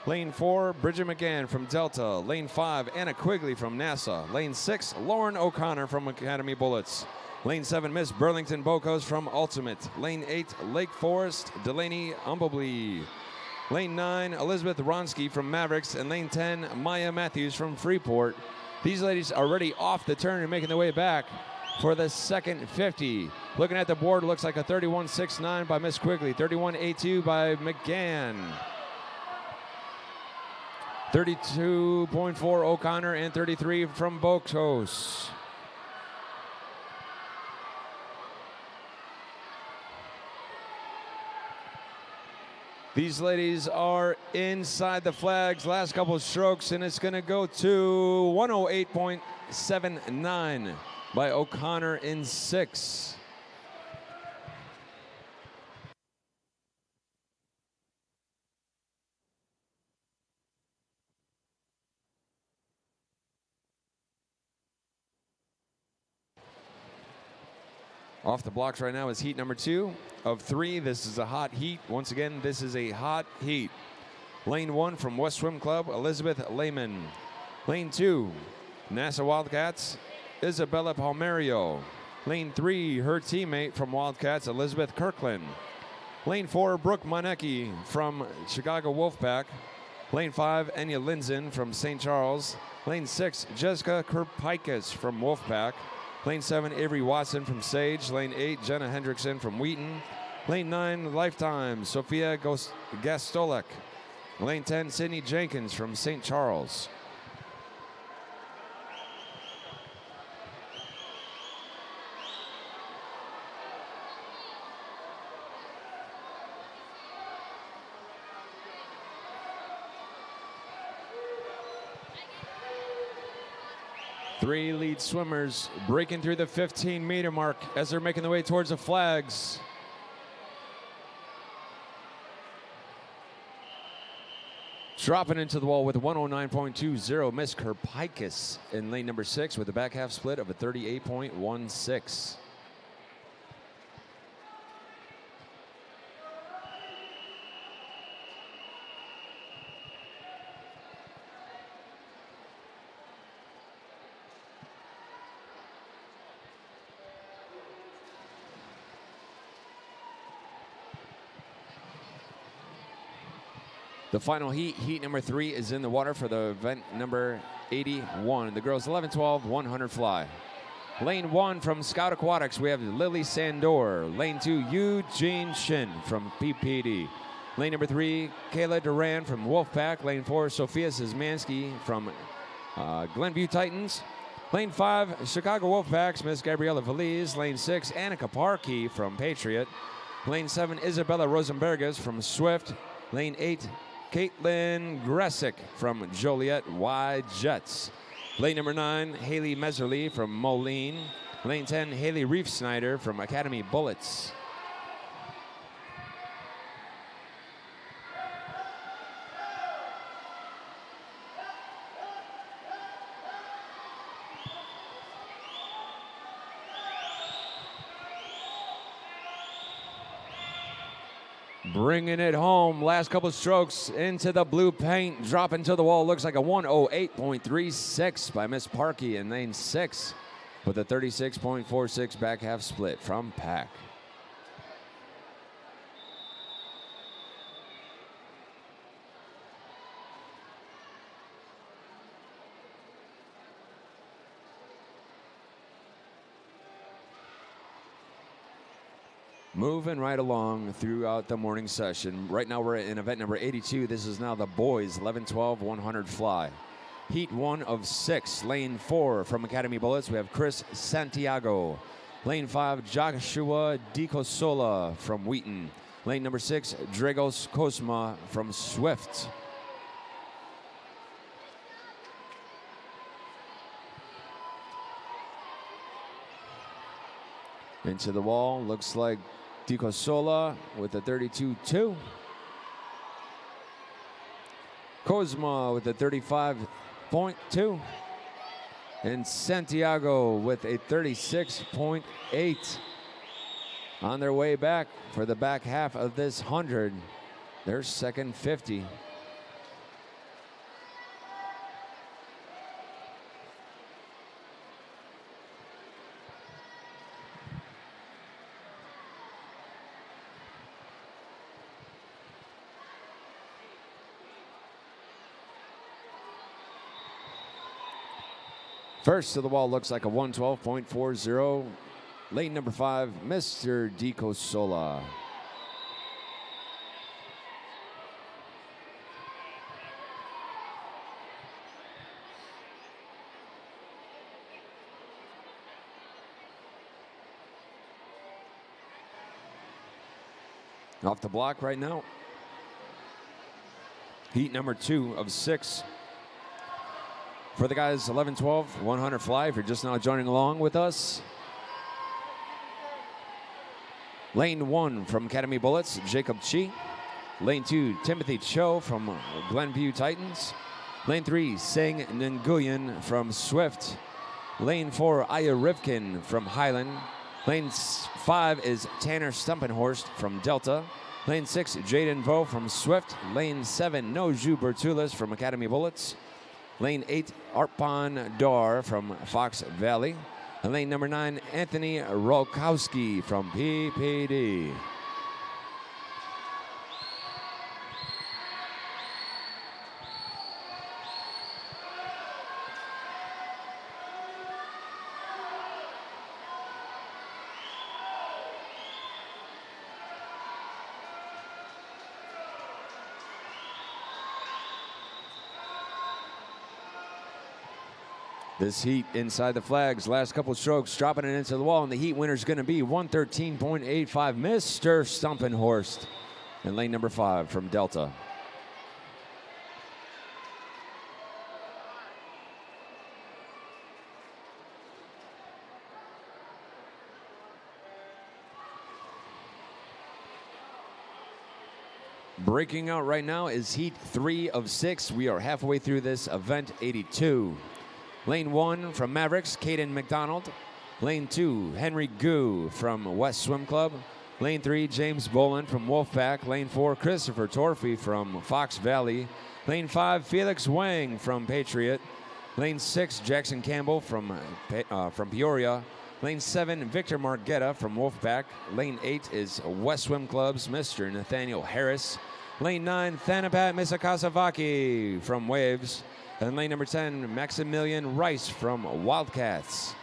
Lane 4, Bridget McGann from Delta. Lane 5, Anna Quigley from NASA. Lane 6, Lauren O'Connor from Academy Bullets. Lane 7, Miss Burlington Bocos from Ultimate. Lane 8, Lake Forest, Delaney Umbleby. Lane 9, Elizabeth Ronsky from Mavericks, and lane 10, Maya Matthews from Freeport. These ladies are already off the turn and making their way back for the second 50. Looking at the board, looks like a 31.69 by Miss Quigley, 31.82 by McGann, 32.4 O'Connor, and 33 from Bocos. These ladies are inside the flags. Last couple of strokes, and it's going to go to 108.79 by O'Connor in 6. Off the blocks right now is heat number 2 of 3. This is a hot heat. Once again, this is a hot heat. Lane 1 from West Swim Club, Elizabeth Lehman. Lane 2, NASA Wildcats, Isabella Palmerio. Lane 3, her teammate from Wildcats, Elizabeth Kirkland. Lane 4, Brooke Monecki from Chicago Wolfpack. Lane 5, Enya Linzen from St. Charles. Lane 6, Jessica Kerpikis from Wolfpack. Lane 7, Avery Watson from Sage. Lane 8, Jenna Hendrickson from Wheaton. Lane 9, Lifetime, Sophia Gastolek. Lane 10, Sydney Jenkins from St. Charles. Three lead swimmers breaking through the 15-meter mark as they're making their way towards the flags. Dropping into the wall with a 109.20, Miss Kerpikis in lane number 6 with a back half split of a 38.16. The final heat, heat number 3, is in the water for the event number 81. The girls 11-12 100 fly. Lane 1 from Scout Aquatics, we have Lily Sandor. Lane 2, Eugene Shin from PPD. Lane number 3, Kayla Duran from Wolfpack. Lane 4, Sophia Szymanski from Glenview Titans. Lane 5, Chicago Wolfpacks, Miss Gabriela Veliz. Lane 6, Annika Parkey from Patriot. Lane 7, Isabella Rosenbergas from Swift. Lane 8, Caitlin Gressick from Joliet Y Jets. Lane number 9, Haley Meserly from Moline. Lane 10, Haley Reef Snyder from Academy Bullets. Bringing it home. Last couple of strokes into the blue paint. Dropping to the wall. Looks like a 108.36 by Miss Parkey in lane 6 with a 36.46 back half split from Pack. Moving right along throughout the morning session. Right now we're in event number 82. This is now the boys 11-12 100 fly. Heat 1 of 6. Lane 4 from Academy Bullets. We have Chris Santiago. Lane 5, Joshua DiCosola from Wheaton. Lane number 6, Dragos Cosma from Swift. Into the wall, looks like DiCosola with a 32.2. Cosma with a 35.2. And Santiago with a 36.8. On their way back for the back half of this 100. Their second 50. First to the wall looks like a 112.40. Lane number 5, Mr. DiCosola. Off the block right now. Heat number 2 of 6. For the guys 11-12 100 fly, if you're just now joining along with us. Lane 1 from Academy Bullets, Jacob Chi. Lane 2, Timothy Cho from Glenview Titans. Lane 3, Sang Nguyen from Swift. Lane 4, Aya Rifkin from Highland. Lane 5 is Tanner Stumpenhorst from Delta. Lane 6, Jaden Vo from Swift. Lane 7, Noju Bertulis from Academy Bullets. Lane 8, Arpan Dar from Fox Valley. And lane number 9, Anthony Rolkowski from PPD. This heat inside the flags, last couple strokes, dropping it into the wall, and the heat winner is going to be 113.85, Mr. Stumpenhorst, in lane number 5 from Delta. Breaking out right now is heat 3 of 6. We are halfway through this event 82. Lane 1 from Mavericks, Caden McDonald. Lane 2, Henry Gu from West Swim Club. Lane 3, James Boland from Wolfpack. Lane 4, Christopher Torfey from Fox Valley. Lane 5, Felix Wang from Patriot. Lane 6, Jackson Campbell from Peoria. Lane 7, Victor Margetta from Wolfpack. Lane 8 is West Swim Club's Mr. Nathaniel Harris. Lane 9, Thanapat Misakasavaki from Waves. And lane number 10, Maximilian Rice from Wildcats.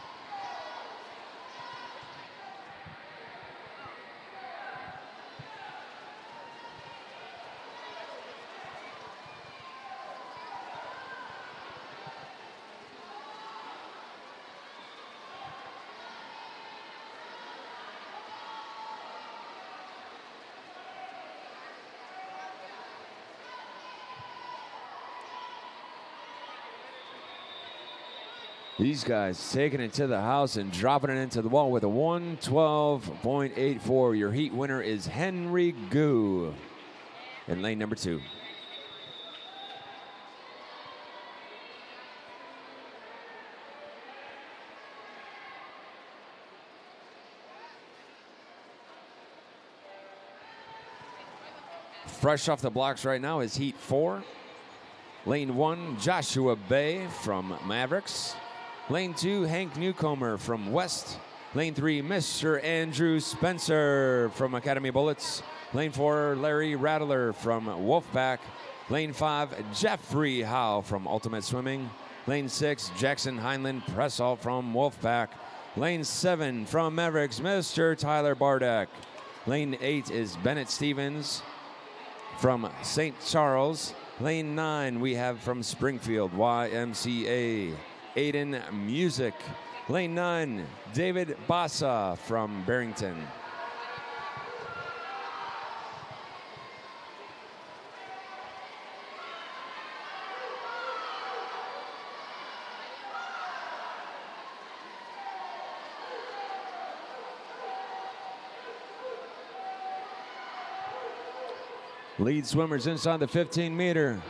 These guys taking it to the house and dropping it into the wall with a 112.84. Your heat winner is Henry Gu in lane number 2. Fresh off the blocks right now is Heat 4. Lane 1, Joshua Bay from Mavericks. Lane 2, Hank Newcomer from West. Lane 3, Mr. Andrew Spencer from Academy Bullets. Lane 4, Larry Rattler from Wolfpack. Lane 5, Jeffrey Howe from Ultimate Swimming. Lane 6, Jackson Heinlein Pressall from Wolfpack. Lane 7 from Mavericks, Mr. Tyler Bardak. Lane 8 is Bennett Stevens from St. Charles. Lane 9 we have from Springfield, YMCA, Aiden Music. Lane 9, David Bassa from Barrington. Lead swimmers inside the 15-meter.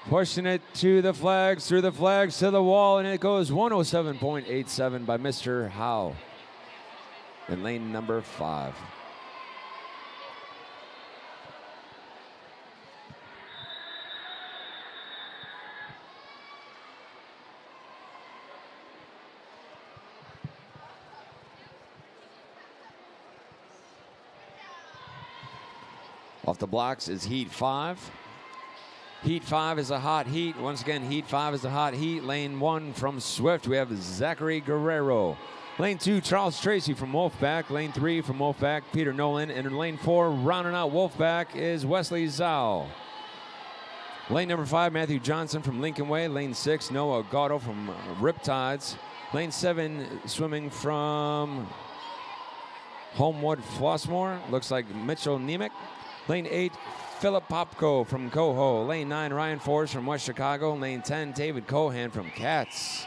Pushing it to the flags, through the flags to the wall, and it goes 107.87 by Mr. Howe in lane number 5. Off the blocks is Heat 5. Heat 5 is a hot heat. Once again, Heat 5 is a hot heat. Lane 1 from Swift, we have Zachary Guerrero. Lane 2, Charles Tracy from Wolfpack. Lane 3 from Wolfpack, Peter Nolan. And in lane 4, rounding out Wolfpack, is Wesley Zhao. Lane number 5, Matthew Johnson from Lincoln Way. Lane 6, Noah Gatto from Riptides. Lane 7, swimming from Homewood Flossmoor, looks like Mitchell Nemec. Lane 8, Philip Popko from Coho. Lane 9, Ryan Forrest from West Chicago. Lane 10, David Cohan from Cats.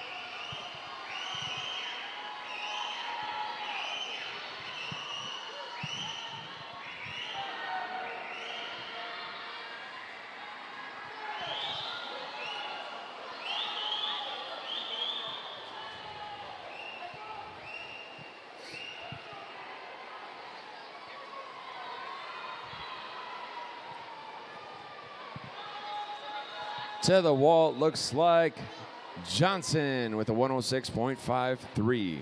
To the wall, looks like Johnson with a 106.53.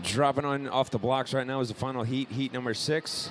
Dropping on off the blocks right now is the final heat, heat number 6.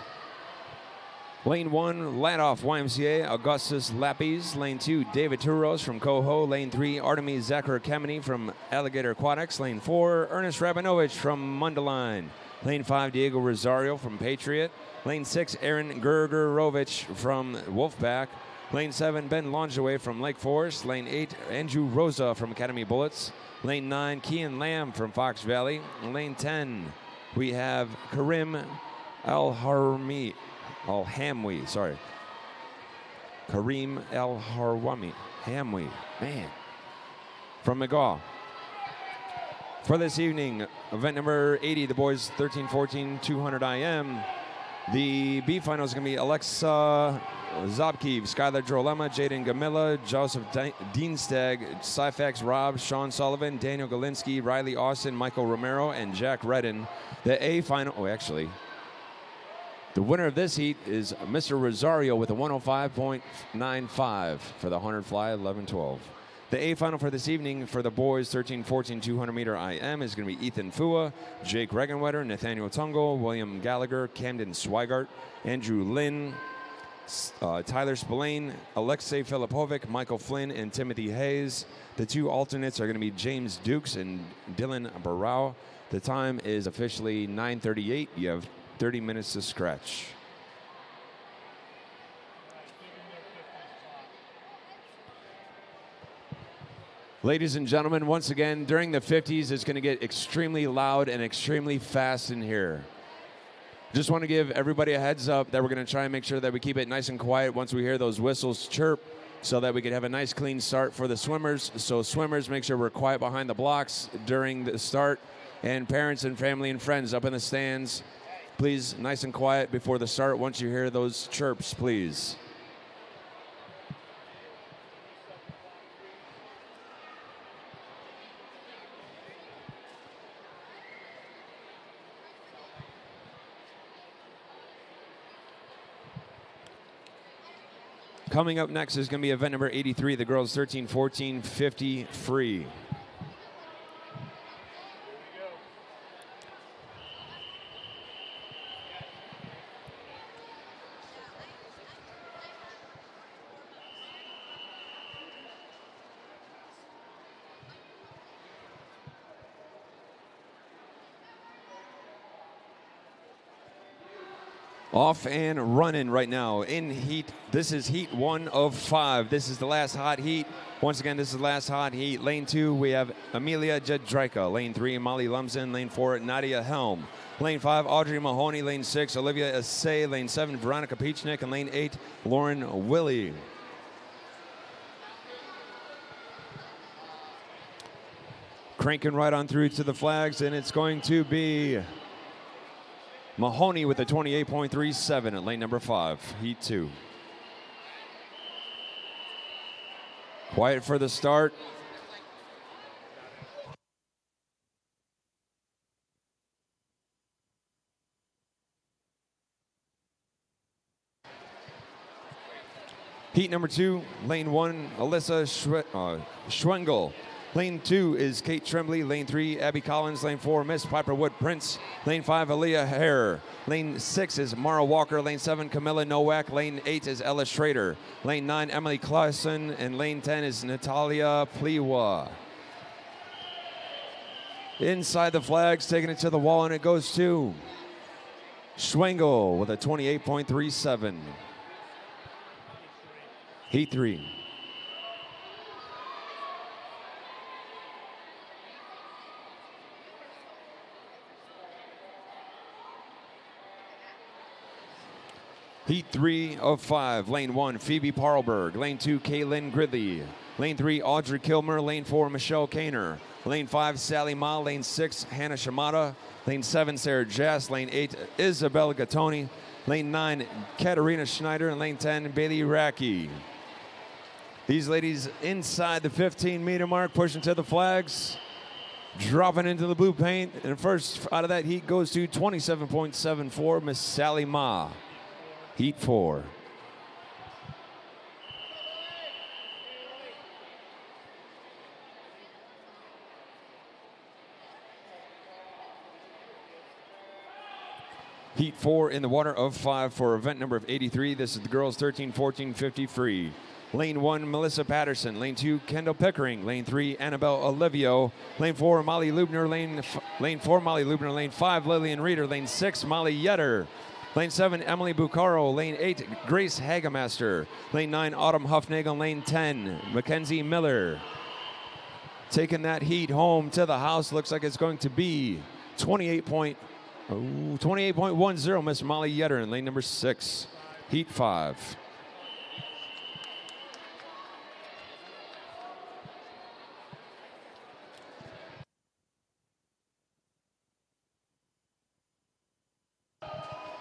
Lane 1, Ladoff YMCA, Augustus Lappies. Lane 2, David Turos from Coho. Lane 3, Artemis Zachar Kemeny from Alligator Aquatics. Lane 4, Ernest Rabinovich from Mundaline. Lane 5, Diego Rosario from Patriot. Lane 6, Aaron Gergerovich from Wolfpack. Lane 7, Ben Longeway from Lake Forest. Lane 8, Andrew Rosa from Academy Bullets. Lane 9, Kian Lamb from Fox Valley. Lane 10, we have Karim Al-Hamwi, Kareem Hamwi, man, from McGaw. For this evening, event number 80, the boys 13-14, 200 IM. The B final is going to be Alexa Zabkiv, Skylar Drolema, Jaden Gamilla, Joseph Dienstag, Syfax Rob, Sean Sullivan, Daniel Galinsky, Riley Austin, Michael Romero, and Jack Redden. The A final, the winner of this heat is Mr. Rosario with a 105.95 for the 100 fly 11-12. The A final for this evening for the boys 13-14 200-meter IM is going to be Ethan Fua, Jake Regenwetter, Nathaniel Tungo, William Gallagher, Camden Swigart, Andrew Lynn, Tyler Spillane, Alexei Filipovic, Michael Flynn, and Timothy Hayes. The two alternates are going to be James Dukes and Dylan Barrow. The time is officially 9:38. You have 30 minutes to scratch. Ladies and gentlemen, once again, during the 50s, it's going to get extremely loud and extremely fast in here. Just want to give everybody a heads up that we're going to try and make sure that we keep it nice and quiet once we hear those whistles chirp so that we can have a nice clean start for the swimmers. So swimmers, make sure we're quiet behind the blocks during the start. And parents and family and friends up in the stands, please, nice and quiet before the start. Once you hear those chirps, please. Coming up next is going to be event number 83, the girls 13-14 50 free. Off and running right now in heat. This is heat 1 of 5. This is the last hot heat. Once again, this is the last hot heat. Lane 2, we have Amelia Jadrika. Lane 3, Molly Lumsden. Lane 4, Nadia Helm. Lane 5, Audrey Mahoney. Lane 6, Olivia Assay. Lane 7, Veronica Peachnick. And lane 8, Lauren Willie. Cranking right on through to the flags, and it's going to be Mahoney with a 28.37 at lane number 5, heat 2. Quiet for the start. Heat number 2, lane 1, Alyssa Schwengel. Lane 2 is Kate Tremblay. Lane 3, Abby Collins. Lane 4, Miss Piper Wood Prince. Lane 5, Aaliyah Hare. Lane 6 is Mara Walker. Lane 7, Camilla Nowak. Lane 8 is Ella Schrader. Lane 9, Emily Clausen. And lane 10 is Natalia Pliwa. Inside the flags, taking it to the wall, and it goes to Schwengel with a 28.37. Heat 3. Heat 3 of 5, lane 1, Phoebe Parlberg. Lane 2, Kaylin Gridley. Lane 3, Audrey Kilmer. Lane 4, Michelle Kaner. Lane 5, Sally Ma. Lane 6, Hannah Shimada. Lane 7, Sarah Jass. Lane 8, Isabella Gattoni. Lane 9, Katarina Schneider. And lane 10, Bailey Racky. These ladies inside the 15-meter mark, pushing to the flags, dropping into the blue paint. And first out of that heat goes to 27.74, Miss Sally Ma. Heat 4. Heat 4 in the water of 5 for event number 83. This is the girls 13-14 50 free. Lane 1, Melissa Patterson. Lane 2, Kendall Pickering. Lane 3, Annabelle Olivio. Lane 4, Molly Lubner. Lane 4, Molly Lubner. Lane 5, Lillian Reeder. Lane 6, Molly Yetter. Lane 7, Emily Bucaro. Lane 8, Grace Hagemaster. Lane 9, Autumn Huffnagel. Lane 10, Mackenzie Miller. Taking that heat home to the house. Looks like it's going to be 28.10, Miss Molly Yetter in lane number 6. Heat 5.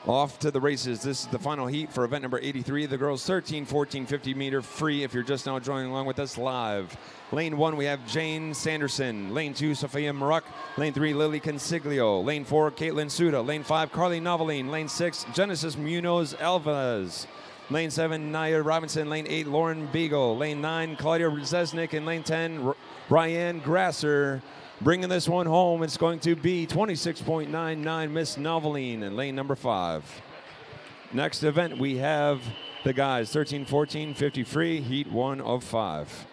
Off to the races. This is the final heat for event number 83. The girls 13-14 50-meter free if you're just now joining along with us live. Lane 1, we have Jane Sanderson. Lane 2, Sophia Maruck. Lane 3, Lily Consiglio. Lane 4, Caitlin Suda. Lane 5, Carly Noveline. Lane 6, Genesis Munoz Alvarez. Lane 7, Naya Robinson. Lane 8, Lauren Beagle. Lane 9, Claudia Rzeznik. And lane 10, Ryan Grasser. Bringing this one home, it's going to be 26.99, Miss Noveline in lane number 5. Next event, we have the guys, 13-14 50 free, heat 1 of 5.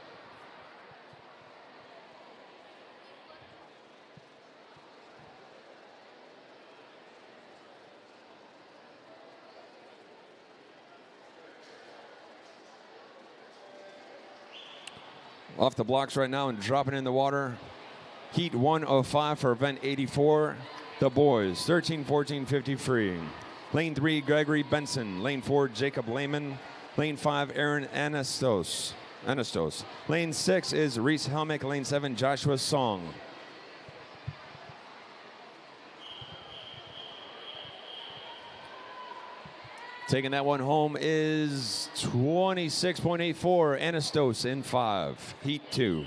Off the blocks right now and dropping in the water. Heat 1 of 5 for event 84. The boys, 13-14 50 free. Lane 3, Gregory Benson. Lane 4, Jacob Lehman. Lane 5, Aaron Anastos. Lane 6 is Reese Helmick. Lane 7, Joshua Song. Taking that one home is 26.84, Anastos in 5, heat 2.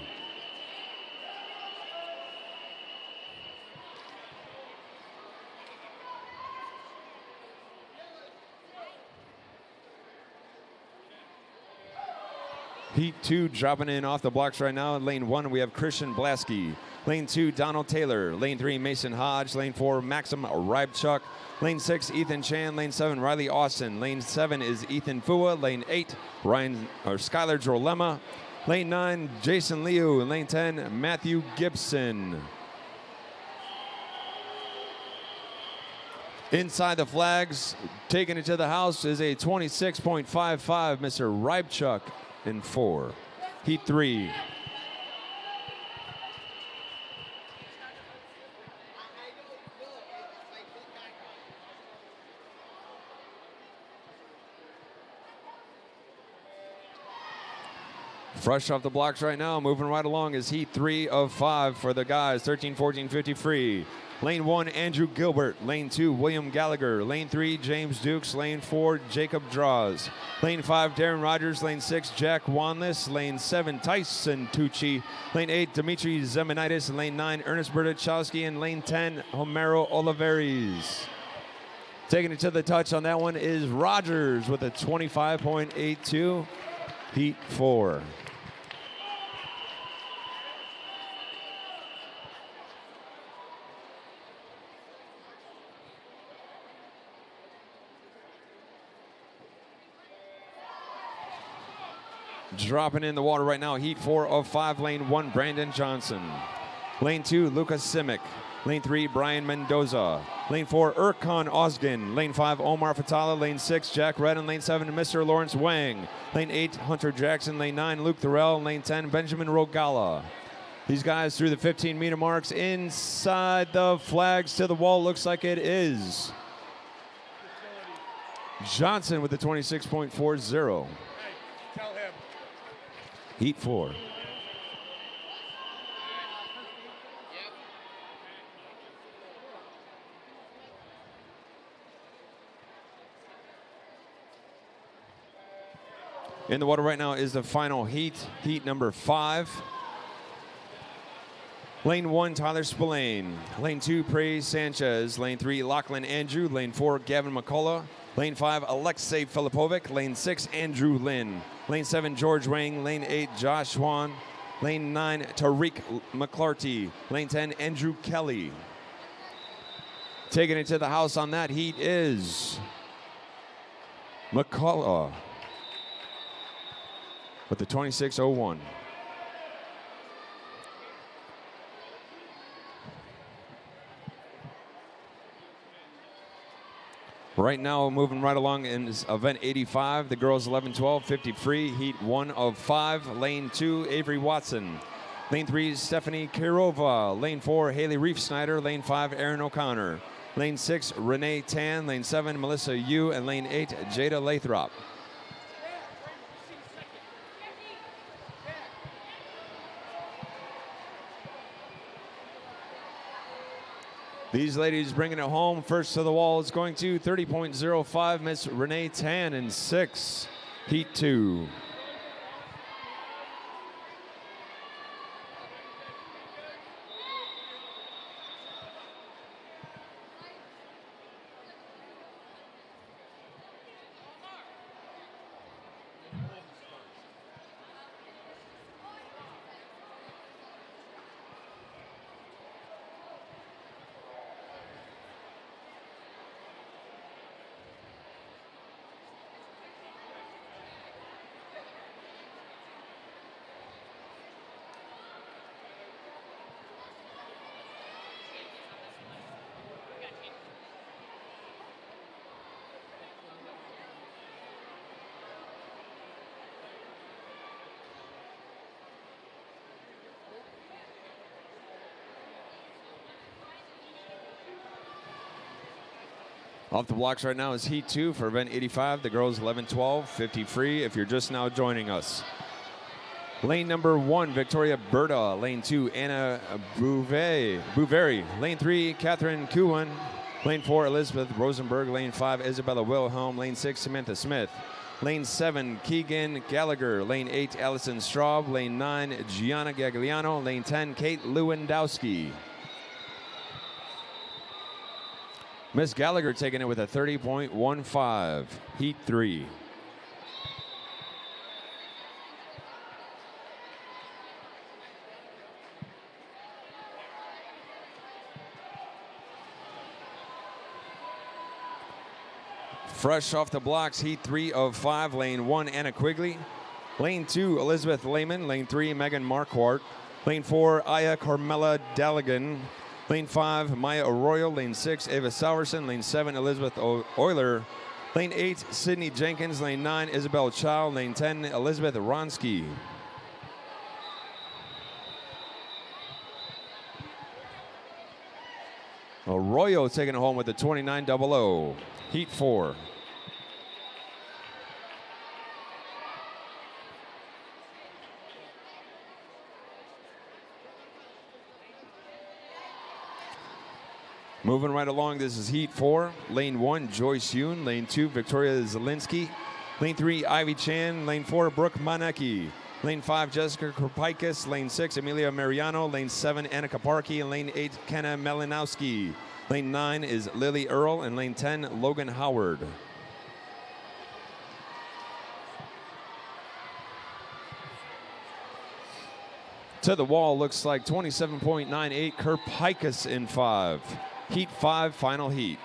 Heat 2 dropping in off the blocks right now. In lane 1, we have Christian Blasky. Lane 2, Donald Taylor. Lane 3, Mason Hodge. Lane 4, Maxim Rybchuk. Lane 6, Ethan Chan. Lane 7, Riley Austin. Lane 7 is Ethan Fua. Lane 8, Skylar Drolema. Lane 9, Jason Liu. And lane 10, Matthew Gibson. Inside the flags, taking it to the house is a 26.55, Mr. Rybchuk in 4. Heat 3. Fresh off the blocks right now, moving right along is Heat 3 of 5 for the guys, 13, 14, 50 free. Lane 1, Andrew Gilbert. Lane 2, William Gallagher. Lane 3, James Dukes. Lane 4, Jacob Draws. Lane 5, Darren Rogers. Lane 6, Jack Wanless. Lane 7, Tyson Tucci. Lane 8, Dimitri Zemenitis. Lane 9, Ernest Bertachowski. And lane 10, Homero Oliveris. Taking it to the touch on that one is Rogers with a 25.82, Heat 4. Dropping in the water right now, Heat 4 of 5, lane 1, Brandon Johnson. Lane 2, Lucas Simic. Lane 3, Brian Mendoza. Lane 4, Erkan Ozgen. Lane 5, Omar Fatala. Lane 6, Jack Redden. Lane 7, Mr. Lawrence Wang. Lane 8, Hunter Jackson. Lane 9, Luke Thorell. Lane 10, Benjamin Rogala. These guys through the 15-meter marks. Inside the flags to the wall, looks like it is Johnson with the 26.40. Heat 4. In the water right now is the final heat, heat number 5. Lane 1, Tyler Spillane. Lane 2, Praise Sanchez. Lane 3, Lachlan Andrew. Lane 4, Gavin McCullough. Lane 5, Alexei Filipovic. Lane 6, Andrew Lynn. Lane 7, George Wang. Lane 8, Josh Swan. Lane 9, Tariq McClarty. Lane 10, Andrew Kelly. Taking it to the house on that heat is McCullough with the 26.01. Right now, moving right along in event 85, the girls 11-12, 50 free, heat 1 of 5. Lane 2, Avery Watson. Lane 3, Stephanie Kirova. Lane 4, Haley Reef Snyder. Lane 5, Aaron O'Connor. Lane 6, Renee Tan. Lane 7, Melissa Yu. And lane 8, Jada Lathrop. These ladies bringing it home. First to the wall is going to 30.05, Miss Renee Tan in 6, heat 2. Off the blocks right now is heat 2 for event 85. The girls 11-12, 50 free if you're just now joining us. Lane number 1, Victoria Berta. Lane 2, Anna Bouveri. Lane 3, Catherine Kuhn. Lane 4, Elizabeth Rosenberg. Lane 5, Isabella Wilhelm. Lane 6, Samantha Smith. Lane 7, Keegan Gallagher. Lane 8, Allison Straub. Lane 9, Gianna Gagliano. Lane 10, Kate Lewandowski. Miss Gallagher taking it with a 30.15, heat 3. Fresh off the blocks, heat 3 of 5. Lane 1, Anna Quigley. Lane 2, Elizabeth Lehman. Lane 3, Megan Marquardt. Lane 4, Aya Carmela Daligan. Lane 5, Maya Arroyo. Lane 6, Ava Sauerson. Lane 7, Elizabeth Euler. Lane 8, Sydney Jenkins. Lane 9, Isabel Chow. Lane 10, Elizabeth Ronsky. Arroyo taking it home with the 29.00, heat 4. Moving right along, this is heat 4. Lane 1, Joyce Yoon. Lane 2, Victoria Zielinski. Lane 3, Ivy Chan. Lane 4, Brooke Manecki. Lane 5, Jessica Kropikis. Lane 6, Amelia Mariano. Lane 7, Annika Parkey. And Lane 8, Kenna Malinowski. Lane 9 is Lily Earl. And lane 10, Logan Howard. To the wall, looks like 27.98, Kropikis in 5. Heat 5, final heat.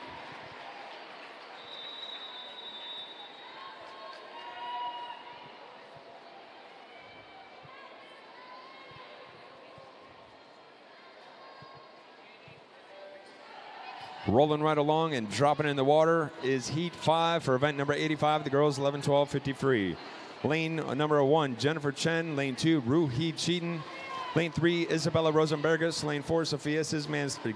Rolling right along and dropping in the water is heat 5 for event number 85, the girls 11-12-53. Lane number 1, Jennifer Chen. Lane 2, Ru Hee Cheaton. Lane 3, Isabella Rosenbergus. Lane 4, Sophia Sismansky.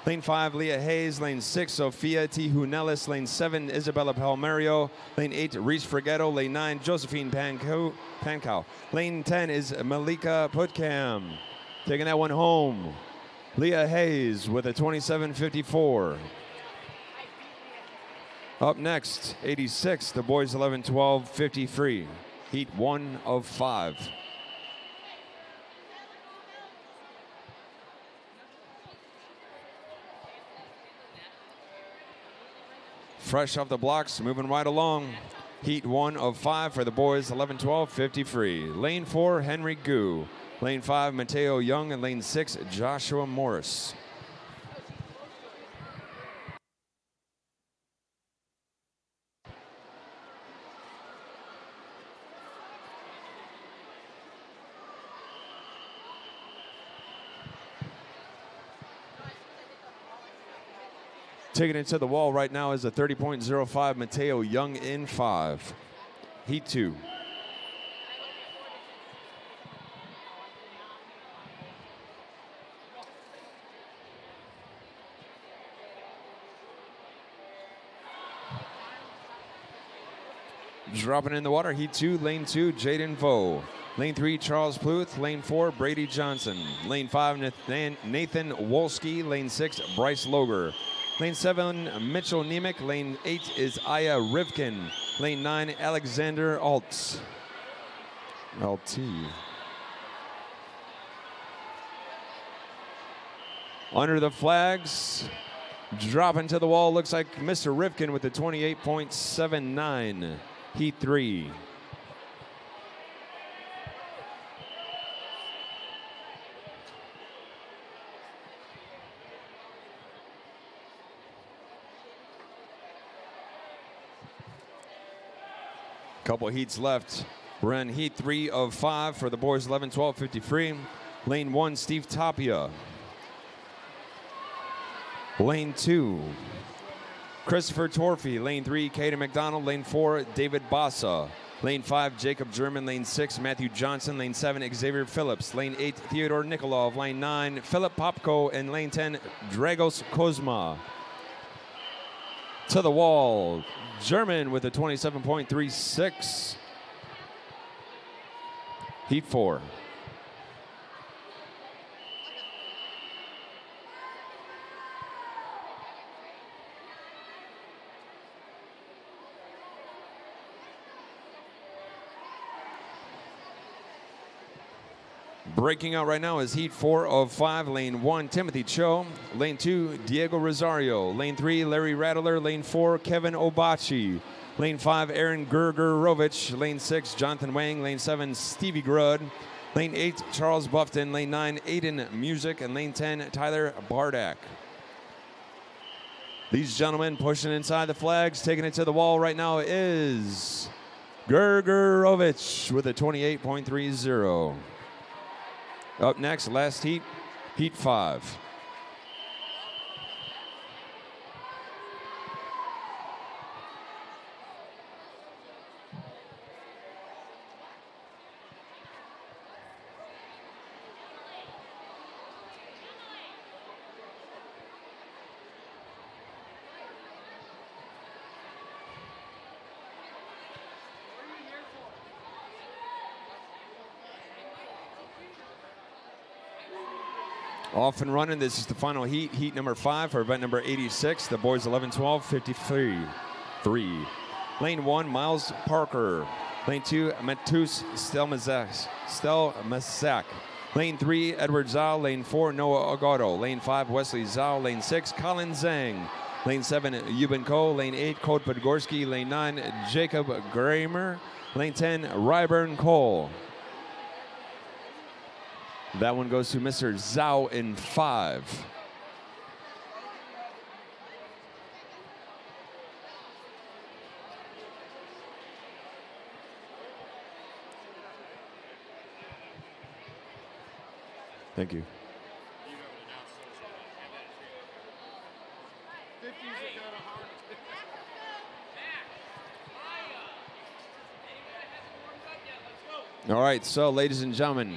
Lane 5, Leah Hayes. Lane 6, Sophia Tihunelis. Lane 7, Isabella Palmerio. Lane 8, Reese Fregetto. Lane 9, Josephine Pankow. Lane 10 is Malika Putkam. Taking that one home, Leah Hayes with a 27.54. Up next, 86, the boys 11-12-53. Heat 1 of 5. Fresh off the blocks, moving right along. Heat 1 of 5 for the boys, 11-12-53. Lane 4, Henry Gu. Lane 5, Mateo Young. And lane 6, Joshua Morris. Taking it to the wall right now is a 30.05, Mateo Young in 5. Heat 2. Dropping in the water, heat 2, lane 2, Jaden Vo. Lane 3, Charles Pluth. Lane 4, Brady Johnson. Lane 5, Nathan Wolski. Lane 6, Bryce Loger. Lane 7, Mitchell Nemec. Lane 8 is Aya Rivkin. Lane 9, Alexander Altz. LT. Under the flags, dropping to the wall, looks like Mr. Rivkin with the 28.79. Heat 3. Couple heats left. We're in heat 3 of 5 for the boys 11-12-53. Lane 1, Steve Tapia. Lane 2, Christopher Torfey. Lane 3, Katie McDonald. Lane 4, David Bassa. Lane 5, Jacob German. Lane 6, Matthew Johnson. Lane 7, Xavier Phillips. Lane 8, Theodore Nikolov. Lane 9, Philip Popko. And lane 10, Dragos Kozma. To the wall, German with a 27.36. Heat 4. Breaking out right now is heat 4 of 5. Lane 1, Timothy Cho. Lane 2, Diego Rosario. Lane 3, Larry Rattler. Lane 4, Kevin Obachi. Lane 5, Aaron Gergerovich. Lane 6, Jonathan Wang. Lane 7, Stevie Grud. Lane 8, Charles Buffton. Lane 9, Aiden Music. And lane 10, Tyler Bardak. These gentlemen pushing inside the flags, taking it to the wall right now is Gergerovich with a 28.30. Up next, last heat, heat 5. Off and running. This is the final heat, heat number 5 for event number 86. The boys 11-12, 53-3. Lane 1, Miles Parker. Lane 2, Matus Stelmazak. Lane 3, Edward Zhao. Lane 4, Noah Agotto. Lane 5, Wesley Zhao. Lane 6, Colin Zhang. Lane 7, Yuban Ko. Lane 8, Code Podgorski. Lane 9, Jacob Kramer. Lane 10, Ryburn Cole. That one goes to Mr. Zhao in 5. Thank you. All right, so ladies and gentlemen,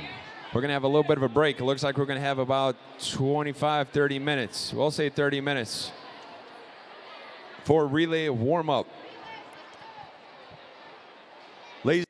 we're going to have a little bit of a break. It looks like we're going to have about 25, 30 minutes. We'll say 30 minutes for relay warm-up. Ladies